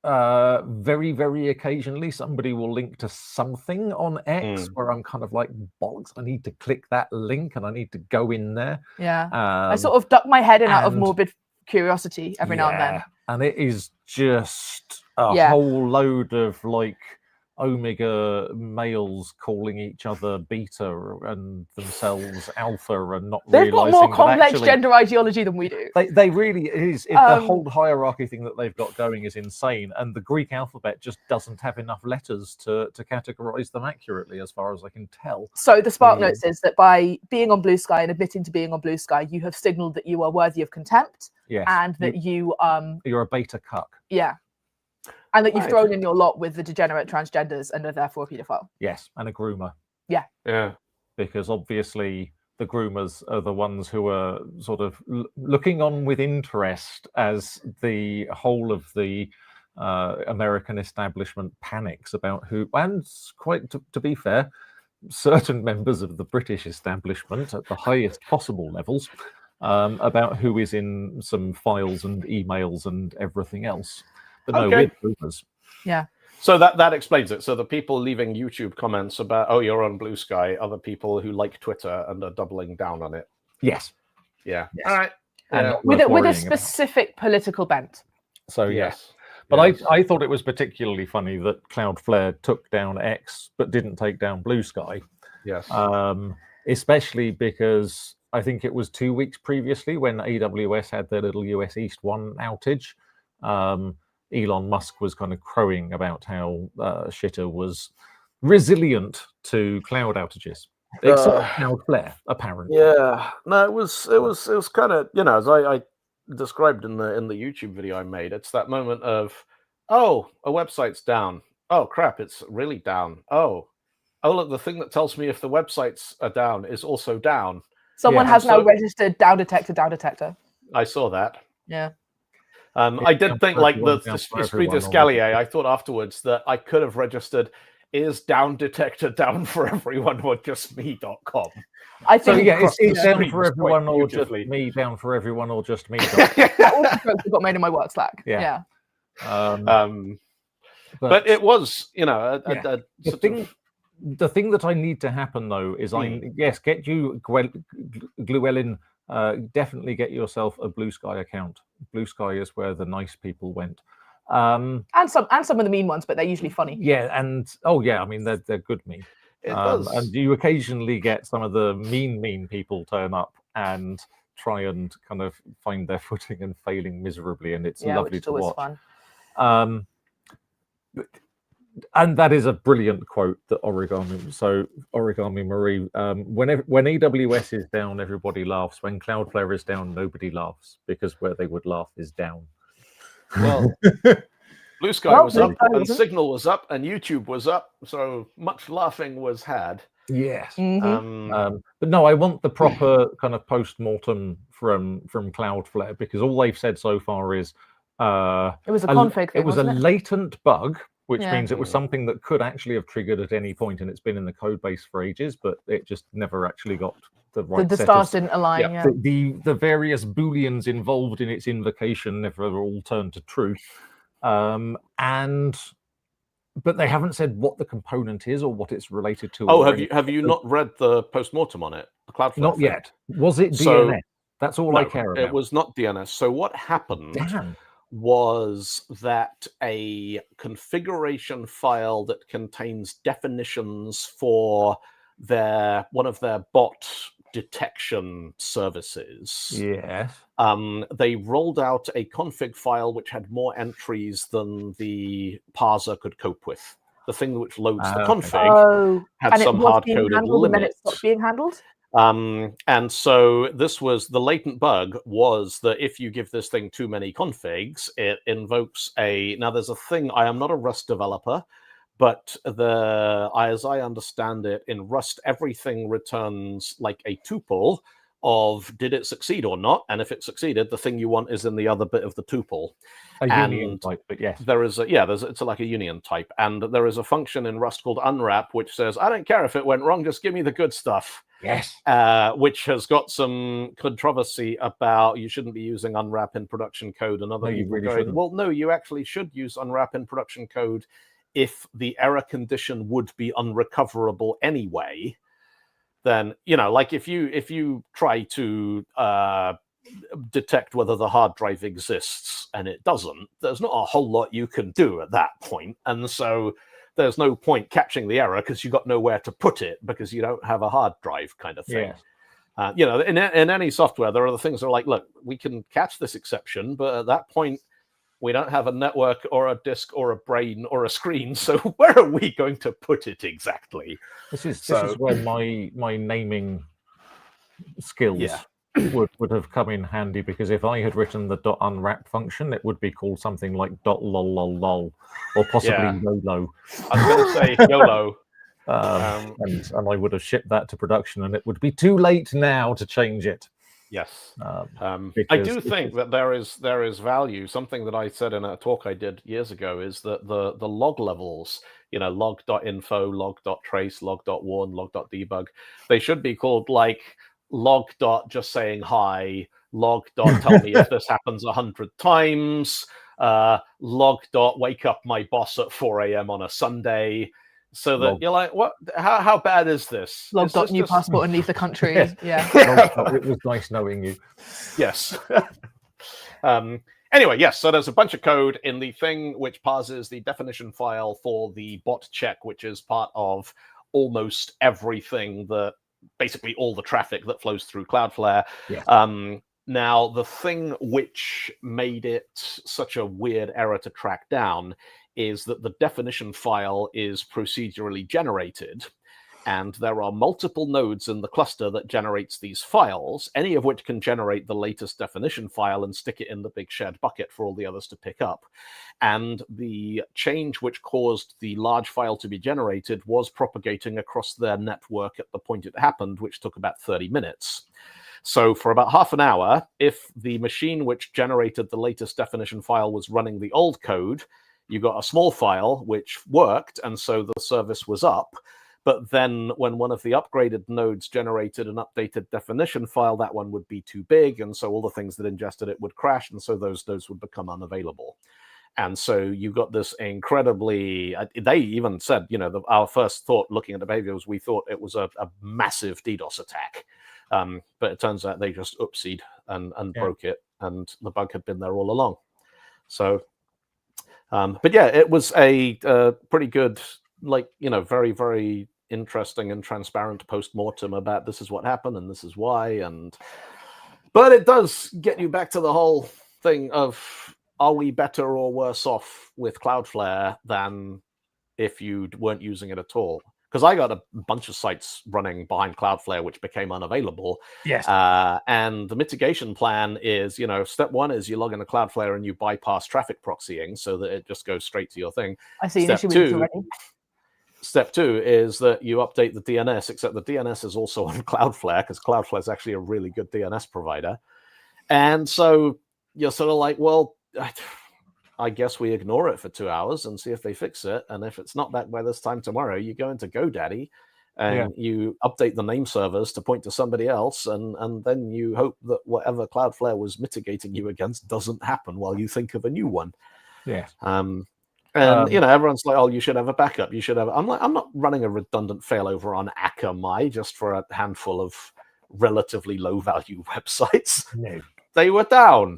very, very occasionally somebody will link to something on X where I'm kind of like, bollocks, I need to click that link and I need to go in there. Yeah. I sort of duck my head in out of morbid curiosity every now and then. And it is just a whole load of like omega males calling each other beta and themselves alpha and not they've realizing got more complex gender ideology than we do. They really the whole hierarchy thing that they've got going is insane, and the Greek alphabet just doesn't have enough letters to categorize them accurately, as far as I can tell. So the Spark Notes is that by being on Blue Sky and admitting to being on Blue Sky, you have signaled that you are worthy of contempt. Yes. And that you're a beta cuck. Yeah. And that you've thrown in your lot with the degenerate transgenders and are therefore a paedophile. Yes, and a groomer. Yeah. Yeah. Because obviously the groomers are the ones who are sort of looking on with interest as the whole of the American establishment panics about who, and quite to be fair, certain members of the British establishment at the highest possible levels, about who is in some files and emails and everything else. But no, we're groomers. Yeah. So that explains it. So the people leaving YouTube comments about, oh, you're on Blue Sky, are the people who like Twitter and are doubling down on it. Yes. Yeah. Yes. All right. With a specific political bent. So yes. But Yes. I thought it was particularly funny that Cloudflare took down X but didn't take down Blue Sky. Yes. Especially because I think it was 2 weeks previously when AWS had their little US East 1 outage. Elon Musk was kind of crowing about how Shitter was resilient to cloud outages, except Cloudflare, apparently. Yeah, no, it was kind of, as I described in the YouTube video I made. It's that moment of, oh, a website's down. Oh crap, it's really down. Oh look, the thing that tells me if the websites are down is also down. Someone has now registered down detector. I saw that. Yeah. I did think, like, the Esprit d'Escalier, I thought afterwards that I could have registered, is down detector down for everyone or just me.com? I think it's down for everyone or just me, down for everyone or just me. That all the jokes got made in my work Slack. Yeah. But it was, the thing that I need to happen though is get you Llewellyn, definitely get yourself a Blue Sky account. Blue Sky is where the nice people went. And some of the mean ones, but they're usually funny. Yeah, and I mean they're good mean. And you occasionally get some of the mean people turn up and try and kind of find their footing and failing miserably, and it's lovely to watch. Fun. And that is a brilliant quote that Origami Marie, when AWS is down, everybody laughs. When Cloudflare is down, nobody laughs, because where they would laugh is down. Well, Blue Sky was up, and Signal was up, and YouTube was up, so much laughing was had. Yes. But no, I want the proper kind of post-mortem from Cloudflare, because all they've said so far is it was a config thing, it was a wasn't it? latent bug, which means it was something that could actually have triggered at any point, and it's been in the code base for ages, but it just never actually got the right the stars didn't align. The various booleans involved in its invocation never all turned to truth. But they haven't said what the component is or what it's related to. Oh, have you not read the postmortem on it? The Cloudflare not thing? Yet. Was it DNS? That's all I care about. It was not DNS. So what happened was that a configuration file that contains definitions for one of their bot detection services. Yes. They rolled out a config file which had more entries than the parser could cope with. The thing which loads the config had some hard-coded limits. And then it stopped being handled? And so this was the latent bug, was that if you give this thing too many configs, it invokes now there's a thing, I am not a Rust developer, but as I understand it, in Rust, everything returns like a tuple of did it succeed or not, and if it succeeded, the thing you want is in the other bit of the tuple. Union type, but yes. There is it's like a union type, and there is a function in Rust called unwrap, which says, I don't care if it went wrong, just give me the good stuff. Yes. Which has got some controversy about you shouldn't be using unwrap in production code, and other people going, well, no, you actually should use unwrap in production code if the error condition would be unrecoverable anyway. Then, like if you try to detect whether the hard drive exists and it doesn't, there's not a whole lot you can do at that point. And so there's no point catching the error because you got nowhere to put it because you don't have a hard drive, kind of thing. Yeah. In any software, there are the things that are like, look, we can catch this exception, but at that point, we don't have a network or a disk or a brain or a screen. So where are we going to put it exactly? This is where my naming skills would have come in handy, because if I had written the .unwrap function, it would be called something like .lol or possibly YOLO. I was going to say YOLO. And I would have shipped that to production, and it would be too late now to change it. Yes. I do think that there is value. Something that I said in a talk I did years ago is that the log levels, log.info, log.trace, log.warn, log.debug, they should be called like log. Just saying hi, log. Tell me if this happens 100 times, log. Wake up my boss at 4 a.m. on a Sunday. So that you're like, what? How bad is this? Log. New passport and leave the country. Yeah. It was nice knowing you. Yes. Anyway, yes, so there's a bunch of code in the thing which parses the definition file for the bot check, which is part of almost everything that basically all the traffic that flows through Cloudflare. Yes. Now, the thing which made it such a weird error to track down is that the definition file is procedurally generated, and there are multiple nodes in the cluster that generates these files, any of which can generate the latest definition file and stick it in the big shared bucket for all the others to pick up. And the change which caused the large file to be generated was propagating across their network at the point it happened, which took about 30 minutes. So for about half an hour, if the machine which generated the latest definition file was running the old code, you got a small file which worked, and so the service was up. But then when one of the upgraded nodes generated an updated definition file, that one would be too big, and so all the things that ingested it would crash, and so those nodes would become unavailable. And so you got this incredibly, they even said, our first thought looking at the behavior was we thought it was a massive DDoS attack. But it turns out they just oopsied and broke it, and the bug had been there all along. So, but yeah, it was a pretty good, very, very interesting and transparent post-mortem about this is what happened and this is why. But it does get you back to the whole thing of, are we better or worse off with Cloudflare than if you weren't using it at all? Because I got a bunch of sites running behind Cloudflare which became unavailable. Yes. And the mitigation plan is, step one is you log into Cloudflare and you bypass traffic proxying so that it just goes straight to your thing. I see an issue with it already. Step two is that you update the DNS, except the DNS is also on Cloudflare because Cloudflare is actually a really good DNS provider. And so you're sort of like, well, I guess we ignore it for 2 hours and see if they fix it. And if it's not back by this time tomorrow, you go into GoDaddy and you update the name servers to point to somebody else. And then you hope that whatever Cloudflare was mitigating you against doesn't happen while you think of a new one. Yeah. Everyone's like, oh, you should have a backup. You should have. I'm like, I'm not running a redundant failover on Akamai just for a handful of relatively low value websites. No. They were down.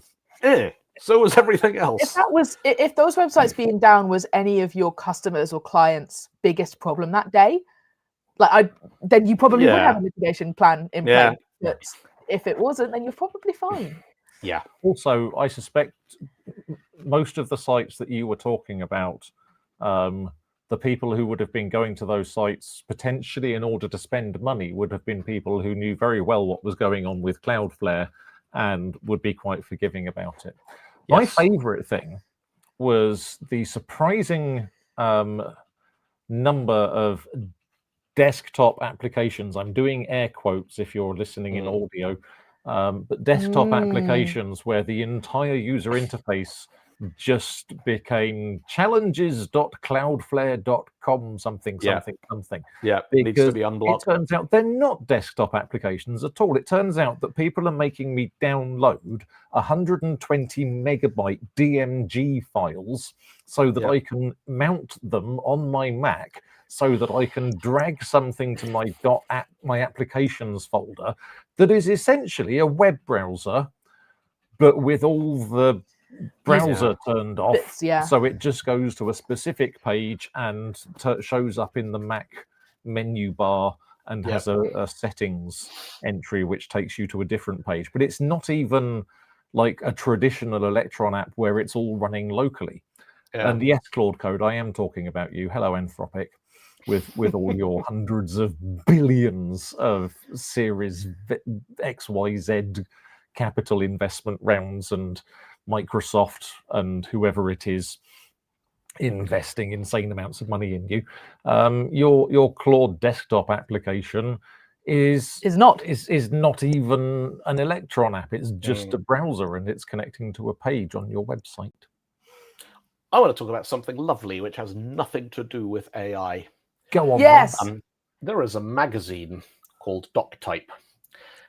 So was everything else. If those websites being down was any of your customers or clients' biggest problem that day, then you probably would have a mitigation plan in place. But if it wasn't, then you're probably fine. Yeah. Also, I suspect most of the sites that you were talking about, the people who would have been going to those sites potentially in order to spend money would have been people who knew very well what was going on with Cloudflare and would be quite forgiving about it. Yes. My favorite thing was the surprising number of desktop applications. I'm doing air quotes if you're listening in audio, but desktop applications where the entire user interface just became challenges.cloudflare.com something. Yeah, because it needs to be unblocked. It turns out they're not desktop applications at all. It turns out that people are making me download 120 megabyte DMG files so that I can mount them on my Mac so that I can drag something to my my applications folder that is essentially a web browser, but with all the browser turned off, so it just goes to a specific page and shows up in the Mac menu bar and has a settings entry which takes you to a different page. But it's not even like a traditional Electron app where it's all running locally. And yes, Claude Code, I am talking about you. Hello, Anthropic, with all your hundreds of billions of Series XYZ capital investment rounds and Microsoft and whoever it is investing insane amounts of money in you. Your Claude desktop application is not even an Electron app. It's just a browser and it's connecting to a page on your website. I want to talk about something lovely which has nothing to do with AI. Go on. Yes. There is a magazine called DocType.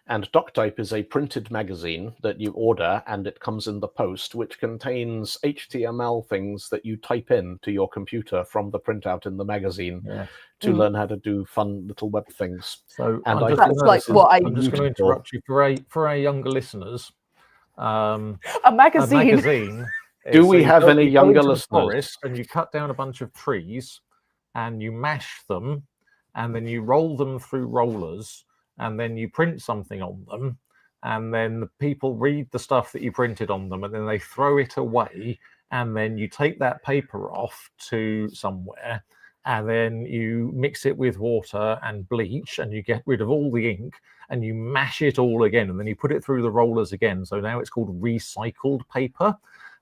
And DocType is a printed magazine that you order, and it comes in the post, which contains HTML things that you type in to your computer from the printout in the magazine to learn how to do fun little web things. So I'm just going to interrupt you for our younger listeners. A magazine. A magazine. Do we you have any you go younger into the listeners? forest and you cut down a bunch of trees, and you mash them, and then you roll them through rollers, and then you print something on them, and then the people read the stuff that you printed on them, and then they throw it away, and then you take that paper off to somewhere, and then you mix it with water and bleach, and you get rid of all the ink, and you mash it all again, and then you put it through the rollers again. So now it's called recycled paper,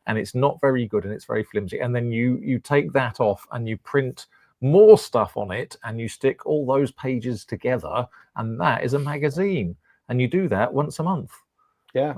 and it's not very good, and it's very flimsy. And then you take that off and you print more stuff on it, and you stick all those pages together, and that is a magazine. And you do that once a month. Yeah.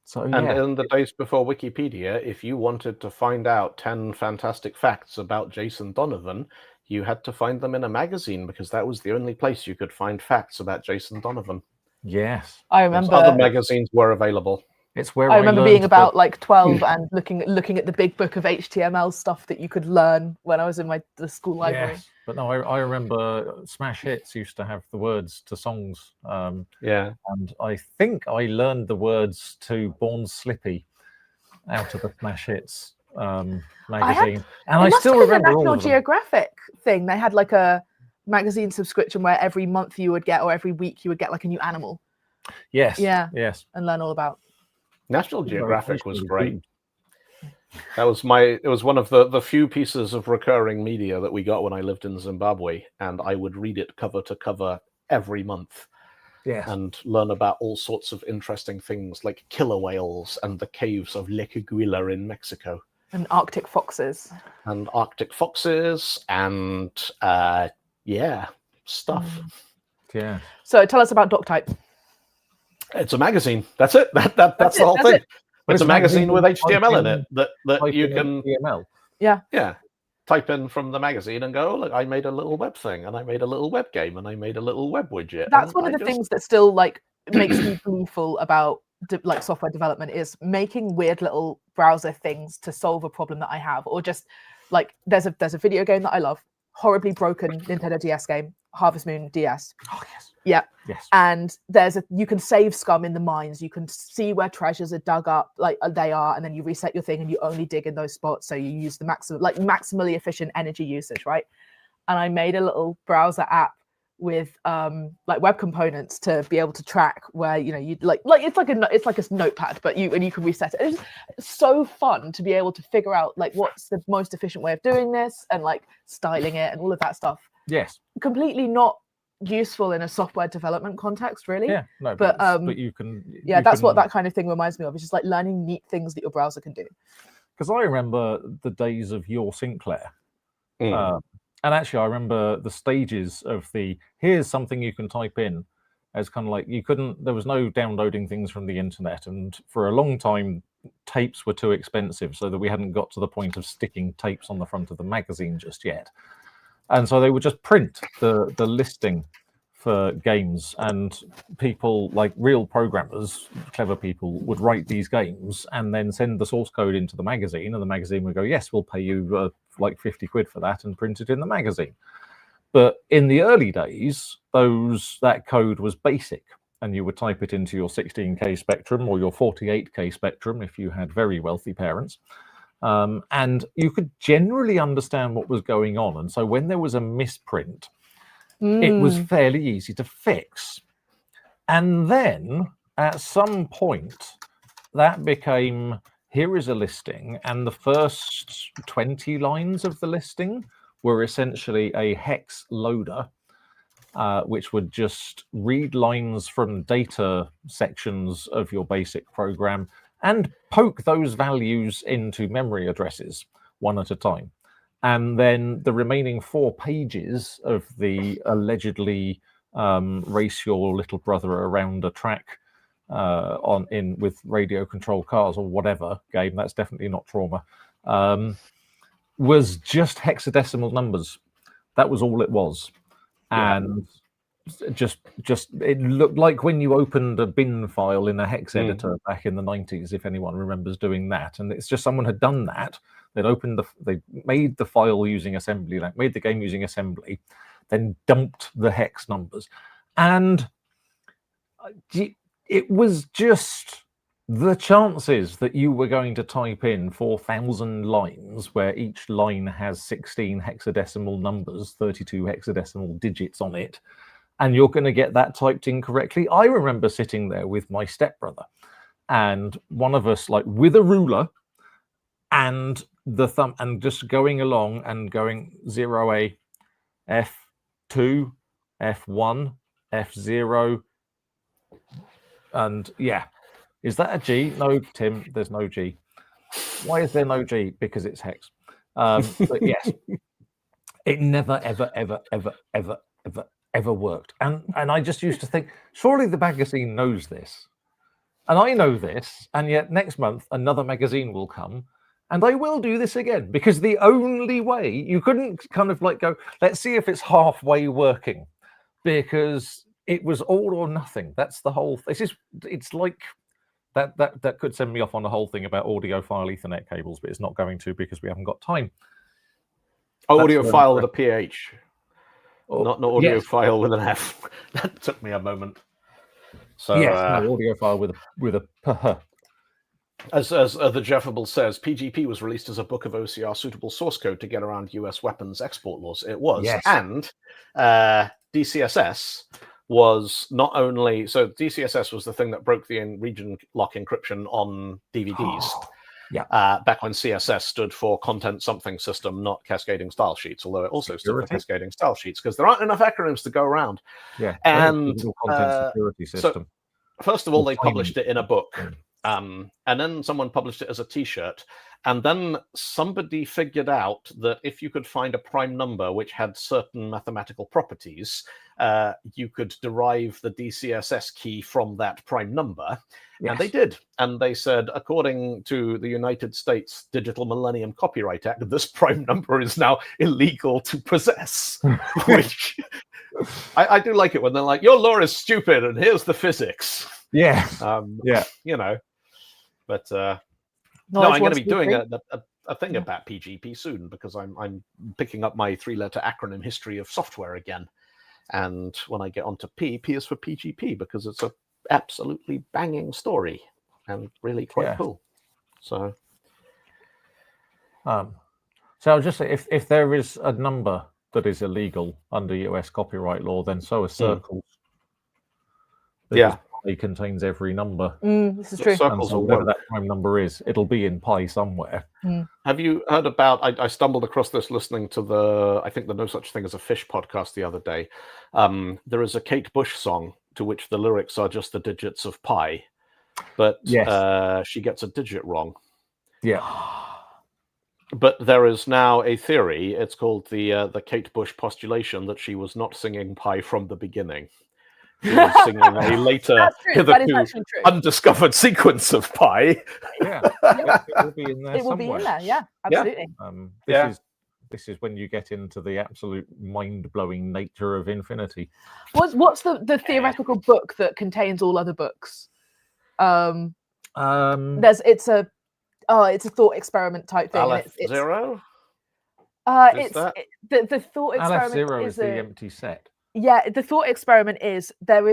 So And in the days before Wikipedia, if you wanted to find out 10 fantastic facts about Jason Donovan, you had to find them in a magazine, because that was the only place you could find facts about Jason Donovan. Yes. I remember other magazines were available. It's where I remember being learned about like 12 and looking at the big book of HTML stuff that you could learn when I was in the school library. Yes. But no, I remember Smash Hits used to have the words to songs. Yeah. And I think I learned the words to Born Slippy out of the Smash Hits magazine. And I still remember all National of them. Geographic thing. They had like a magazine subscription where every month you would get, or every week you would get like a new animal. Yes. Yeah. Yes. And learn all about. National Geographic was great. That was it was one of the few pieces of recurring media that we got when I lived in Zimbabwe, and I would read it cover to cover every month. Yes. And learn about all sorts of interesting things like killer whales and the caves of Lequiguila in Mexico. And Arctic foxes. And yeah, stuff. Yeah. So tell us about DocType. It's a magazine. That's it. That's the whole thing. It's a magazine with HTML in it that you can HTML. Yeah. Type in from the magazine and go, look, I made a little web thing, and I made a little web game, and I made a little web widget. That's one of the things that still like makes me gleeful about like software development, is making weird little browser things to solve a problem that I have, or just like there's a video game that I love, horribly broken Nintendo DS game, Harvest Moon DS. Oh yes. Yeah. Yes. And you can save scum in the mines. You can see where treasures are dug up, like they are, and then you reset your thing, and you only dig in those spots. So you use the maximally efficient energy usage, right? And I made a little browser app with like web components to be able to track where you'd like it's like a notepad, but you can reset it. It's so fun to be able to figure out like what's the most efficient way of doing this, and like styling it and all of that stuff. Yes. Completely not useful in a software development context, really. Yeah, no, but you can. Yeah, that's what that kind of thing reminds me of. It's just like learning neat things that your browser can do. Because I remember the days of your Sinclair, and actually I remember the stages of here's something you can type in, as kind of like there was no downloading things from the internet, and for a long time tapes were too expensive, so that we hadn't got to the point of sticking tapes on the front of the magazine just yet. And so they would just print the listing for games, and people, like real programmers, clever people, would write these games and then send the source code into the magazine, and the magazine would go, yes, we'll pay you like 50 quid for that, and print it in the magazine. But in the early days, that code was basic, and you would type it into your 16K Spectrum or your 48K Spectrum if you had very wealthy parents. And you could generally understand what was going on. And so when there was a misprint, it was fairly easy to fix. And then at some point, that became, here is a listing, and the first 20 lines of the listing were essentially a hex loader, which would just read lines from data sections of your basic program and poke those values into memory addresses one at a time. And then the remaining 4 pages of the allegedly race your little brother around a track with radio controlled cars or whatever game, that's definitely not Trauma, was just hexadecimal numbers. That was all it was. Yeah. And just it looked like when you opened a bin file in a hex editor back in the 90s, if anyone remembers doing that. And it's just someone had done that. They made the file using assembly, like made the game using assembly, then dumped the hex numbers. And it was just the chances that you were going to type in 4,000 lines where each line has 16 hexadecimal numbers, 32 hexadecimal digits on it, and you're going to get that typed in correctly. I remember sitting there with my stepbrother, and one of us, like with a ruler and the thumb, and just going along and going 0A, F2, F1, F0, and yeah. Is that a G? No, Tim, there's no G. Why is there no G? Because it's hex. But yes, it never, ever, ever, ever, ever, ever, ever worked. And I just used to think, surely the magazine knows this. And I know this. And yet next month, another magazine will come. And I will do this again. Because the only way, you couldn't kind of like go, let's see if it's halfway working. Because it was all or nothing. That's the whole, it's like, That could send me off on a whole thing about audiophile Ethernet cables, but it's not going to because we haven't got time. Audiophile with a PH, not yes. audiophile with an F. That took me a moment. So yes, no, audiophile with a PH. As the Jeffable says, PGP was released as a book of OCR suitable source code to get around US weapons export laws. It was, Yes. and DCSS was not only so DCSS was the thing that broke the region lock encryption on DVDs. Yeah. Back when CSS stood for Content Something System, not Cascading Style Sheets, although it also stood for Cascading Style Sheets because there aren't enough acronyms to go around. Yeah. And content security system. So, first of all, they published it in a book. And then someone published it as a T-shirt. And then somebody figured out that if you could find a prime number which had certain mathematical properties, you could derive the DCSS key from that prime number. Yes. And they did. And they said, according to the United States Digital Millennium Copyright Act, this prime number is now illegal to possess. Which I do like it when they're like, your law is stupid and here's the physics. Yeah. Yeah. You know. But no, I'm going to be doing a thing about PGP soon because I'm picking up my 3-letter acronym history of software again. And when I get onto P is for PGP because it's a absolutely banging story and really quite cool. So I'll just say if there is a number that is illegal under US copyright law, then so are circles. Yeah. It contains every number. This is true. Circles so whatever that prime number is, it'll be in pi somewhere. Have you heard about? I stumbled across this listening to the No Such Thing as a Fish podcast the other day. There is a Kate Bush song to which the lyrics are just the digits of pi, but she gets a digit wrong. Yeah. But there is now a theory. It's called the Kate Bush postulation that she was not singing pi from the beginning. She was singing a later, hitherto undiscovered sequence of pi. Yeah, it will be in there. It will be in there. Yeah, absolutely. This is when you get into the absolute mind-blowing nature of infinity. What's the theoretical book that contains all other books? It's a thought experiment type thing. Aleph Zero. The thought experiment. Aleph Zero is the empty set. Yeah, the thought experiment is there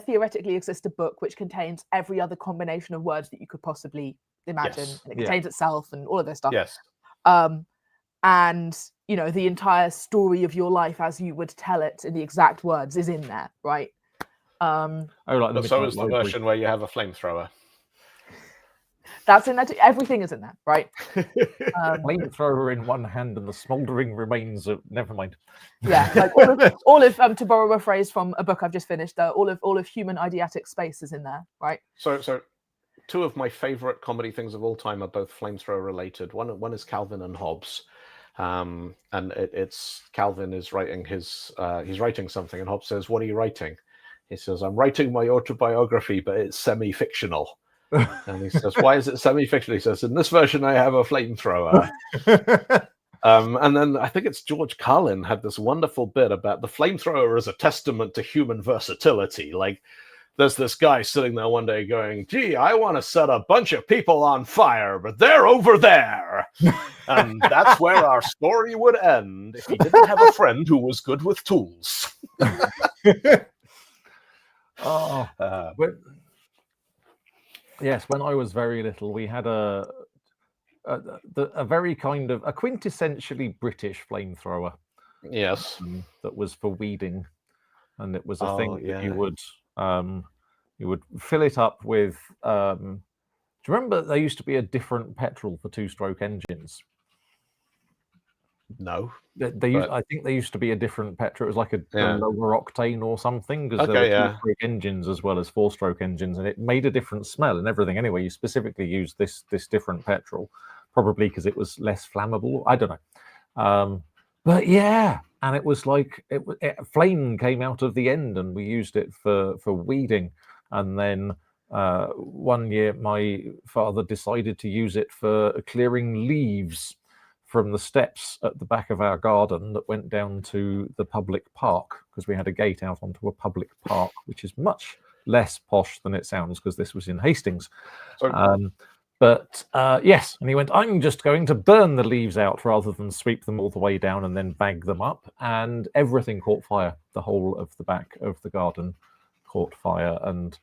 theoretically exists a book which contains every other combination of words that you could possibly imagine. Yes. And it contains itself and all of this stuff. Yes. And the entire story of your life as you would tell it in the exact words is in there, right? So is the version where you have a flamethrower. That's in there too. Everything is in there, right? Flamethrower in one hand and the smouldering remains of. Never mind. Yeah, like all of to borrow a phrase from a book I've just finished. All of human ideatic space is in there, right? So, two of my favorite comedy things of all time are both flamethrower related. One is Calvin and Hobbes, and it's Calvin is writing he's writing something, and Hobbes says, "What are you writing?" He says, "I'm writing my autobiography, but it's semi-fictional." And he says, "Why is it semi-fictional?" He says, "In this version, I have a flamethrower." And then I think it's George Carlin had this wonderful bit about the flamethrower as a testament to human versatility. Like, there's this guy sitting there one day going, "Gee, I want to set a bunch of people on fire, but they're over there." And that's where our story would end if he didn't have a friend who was good with tools. Yes, when I was very little, we had a very kind of a quintessentially British flamethrower Yes. that was for weeding, and it was a Oh, thing that yeah. you would fill it up with. Do you remember there used to be a different petrol for two-stroke engines? No. I think there used to be a different petrol. It was like a Yeah. lower octane or something, because there were Okay, yeah. two-stroke engines as well as four-stroke engines, and it made a different smell and everything. Anyway, you specifically used this different petrol, probably because it was less flammable. I don't know. But yeah, and it was like flame came out of the end, and we used it for weeding. And then one year, my father decided to use it for clearing leaves from the steps at the back of our garden that went down to the public park, because we had a gate out onto a public park, which is much less posh than it sounds, because this was in Hastings. So, But yes, and he went, I'm just going to burn the leaves out rather than sweep them all the way down and then bag them up. And everything caught fire. The whole of the back of the garden caught fire, and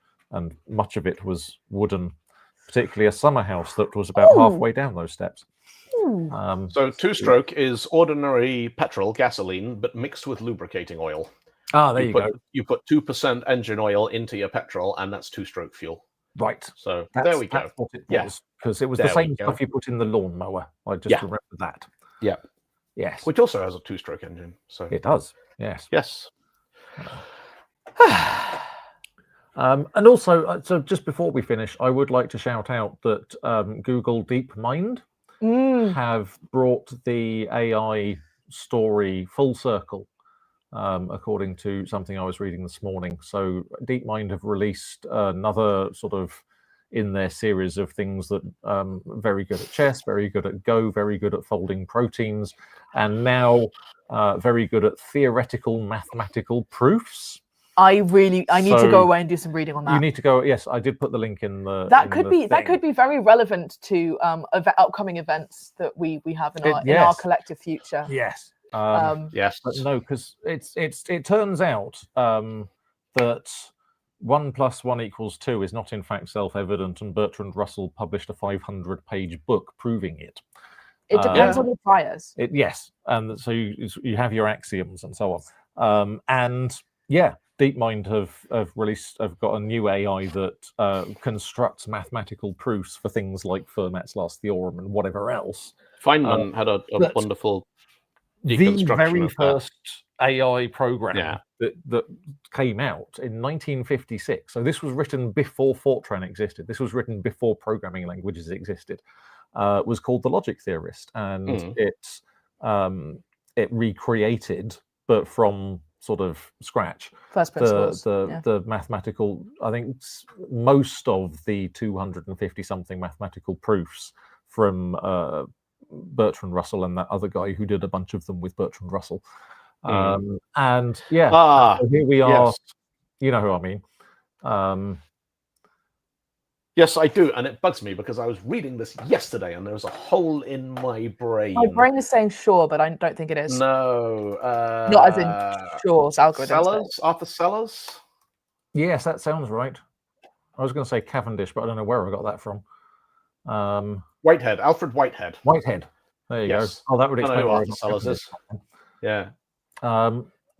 much of it was wooden, particularly a summer house that was about halfway down those steps. so two-stroke is ordinary petrol, gasoline, but mixed with lubricating oil. There you go. You put 2% engine oil into your petrol, and that's two-stroke fuel. Right. So there we go. That's what it Yeah. was, because it was the There we same go. stuff you put in the lawnmower. I just Yeah. remember that. Yeah. Yes. Which also has a two-stroke engine. So It does. Yes. yes. And also, so just before we finish, I would like to shout out that Google DeepMind have brought the AI story full circle, according to something I was reading this morning. So DeepMind have released another sort of in their series of things that very good at chess, very good at Go, very good at folding proteins, and now very good at theoretical mathematical proofs. I need to go away and do some reading on that. You need to go. Yes, I did put the link in the. That could be very relevant to upcoming events that we have in our collective future. Yes. Yes. But no, because it turns out that 1 + 1 = 2 is not in fact self-evident, and Bertrand Russell published a 500-page book proving it. It depends on the priors. Yes, and so you have your axioms and so on. And yeah, DeepMind have got a new AI that constructs mathematical proofs for things like Fermat's last theorem and whatever else. Feynman had a wonderful the very first AI program that came out in 1956. So this was written before Fortran existed. This was written before programming languages existed. Was called The Logic Theorist, and it recreated, but from sort of scratch, first principles, the mathematical. I think most of the 250 something mathematical proofs from Bertrand Russell and that other guy who did a bunch of them with Bertrand Russell. And yeah, so here we are. Yes. You know who I mean. Yes, I do, and it bugs me because I was reading this yesterday, and there was a hole in my brain. My brain is saying sure, but I don't think it is. No, not as in Shaw's algorithm. Arthur Sellers. Yes, that sounds right. I was going to say Cavendish, but I don't know where I got that from. Whitehead, Alfred Whitehead. Whitehead. There you go. Oh, that would explain who Arthur Sellers is. Yeah.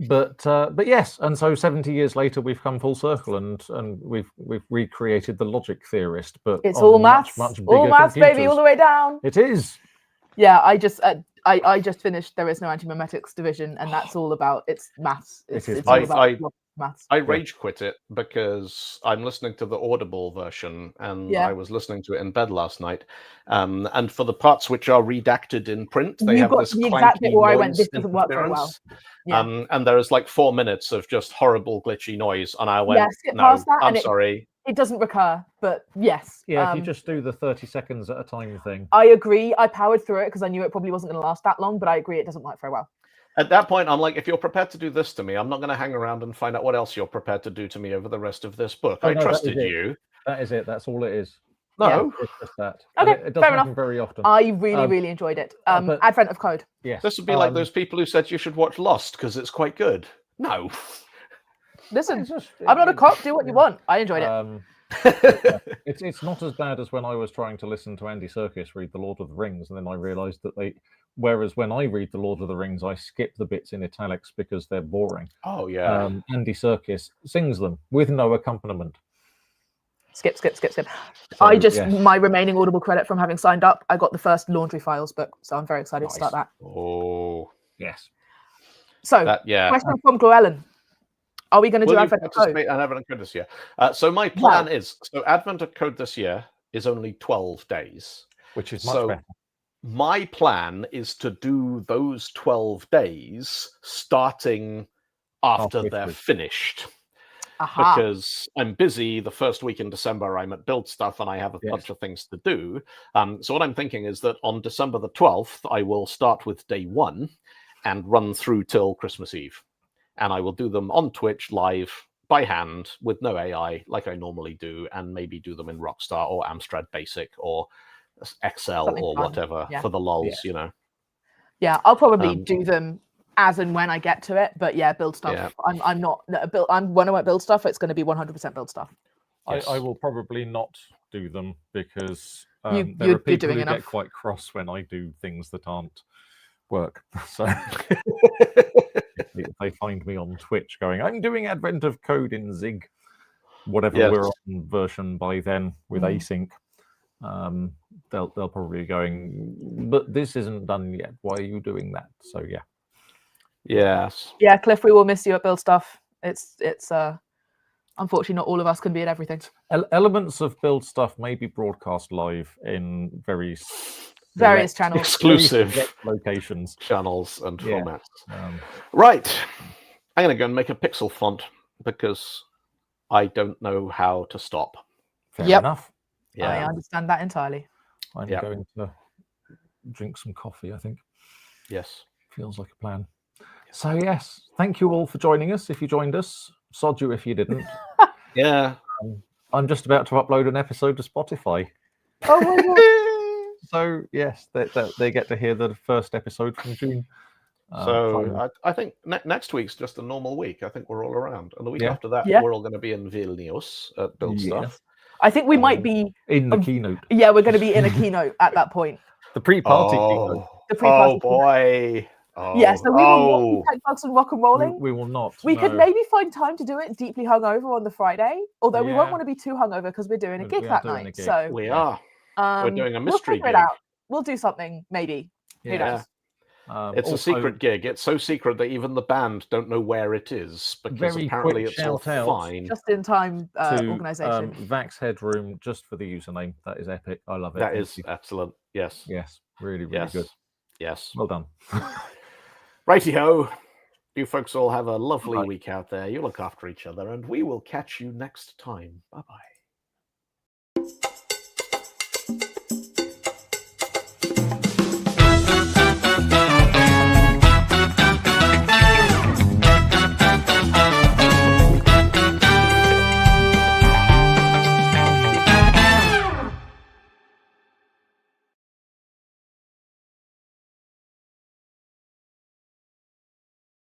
But yes, and so 70 years later, we've come full circle, and we've recreated the logic theorist, but it's all maths, much bigger all maths, baby, all the way down. It is. Yeah, I just finished There Is No Anti-Memetics Division, and that's all about maths. It's all about maths. I rage quit it because I'm listening to the Audible version, and I was listening to it in bed last night. And for the parts which are redacted in print, they have this clanky where I went, this doesn't work very well. Yeah. And there is like 4 minutes of just horrible glitchy noise, and I went, no, I'm sorry. It doesn't recur, but yes. Yeah, if you just do the 30 seconds at a time thing. I agree. I powered through it because I knew it probably wasn't going to last that long, but I agree it doesn't work very well. At that point, I'm like, if you're prepared to do this to me, I'm not going to hang around and find out what else you're prepared to do to me over the rest of this book. I trusted you. That is it. That's all it is. No. It's just that. Okay, it doesn't happen very often. I really enjoyed it. Advent of Code. Yes. This would be like those people who said you should watch Lost because it's quite good. No. Listen, I'm not a cop. Do what you want. I enjoyed it. It's not as bad as when I was trying to listen to Andy Serkis read The Lord of the Rings, and then I realised that whereas when I read The Lord of the Rings, I skip the bits in italics because they're boring. Oh yeah. Andy Serkis sings them with no accompaniment. Skip. So, yes. My remaining Audible credit from having signed up, I got the first Laundry Files book, so I'm very excited to start that. Oh yes. So, question from Llewellyn. Are we going to do Advent Code? Advent Code this year? So my plan is, Advent Code this year is only 12 days. Which is much better. My plan is to do those 12 days starting after they're finished. Because I'm busy the first week in December, I'm at Build Stuff and I have a bunch of things to do. So what I'm thinking is that on December the 12th, I will start with day 1 and run through till Christmas Eve. And I will do them on Twitch live by hand with no AI like I normally do, and maybe do them in Rockstar or Amstrad Basic or Excel Something or fun. whatever for the lulz, you know. Yeah, I'll probably do them as and when I get to it, but Build Stuff. Yeah. I'm not when I Build Stuff, it's going to be 100% Build Stuff. Yes. I will probably not do them because there are people who get quite cross when I do things that aren't work. So if they find me on Twitch going, I'm doing Advent of Code in Zig, whatever we're on version by then with async, they'll probably be going, but this isn't done yet. Why are you doing that? So Yes. Yeah, Cliff, we will miss you at Build Stuff. It's unfortunately not all of us can be at everything. Elements of Build Stuff may be broadcast live in various channels, exclusive locations, channels and formats. Right, I'm going to go and make a pixel font because I don't know how to stop. Fair enough. Yeah, I understand that entirely. I'm going to drink some coffee, I think. Yes. Feels like a plan. So yes, thank you all for joining us. If you joined us, sod you if you didn't. I'm just about to upload an episode to Spotify. Oh my god! So yes, they get to hear the first episode from June. So I think next week's just a normal week. I think we're all around, and the week after that, we're all going to be in Vilnius at Build Stuff. I think we might be in the keynote. Yeah, we're going to be in a keynote at that point. The pre-party keynote. The pre-party boy. So we will not be Tech Bugs and Rock and Rolling. We will not. We could maybe find time to do it deeply hungover on the Friday, although we won't want to be too hungover because we're doing a gig that night. So we are. We're doing a mystery gig. We'll do something maybe. Who knows? It's a secret gig. It's so secret that even the band don't know where it is because apparently it's all fine. Just in time organization. Vax Headroom, just for the username. That is epic. I love it. That is excellent. Yes. Yes. Really, really good. Yes. Well done. Righty-ho. You folks all have a lovely week out there. You look after each other, and we will catch you next time. Bye-bye.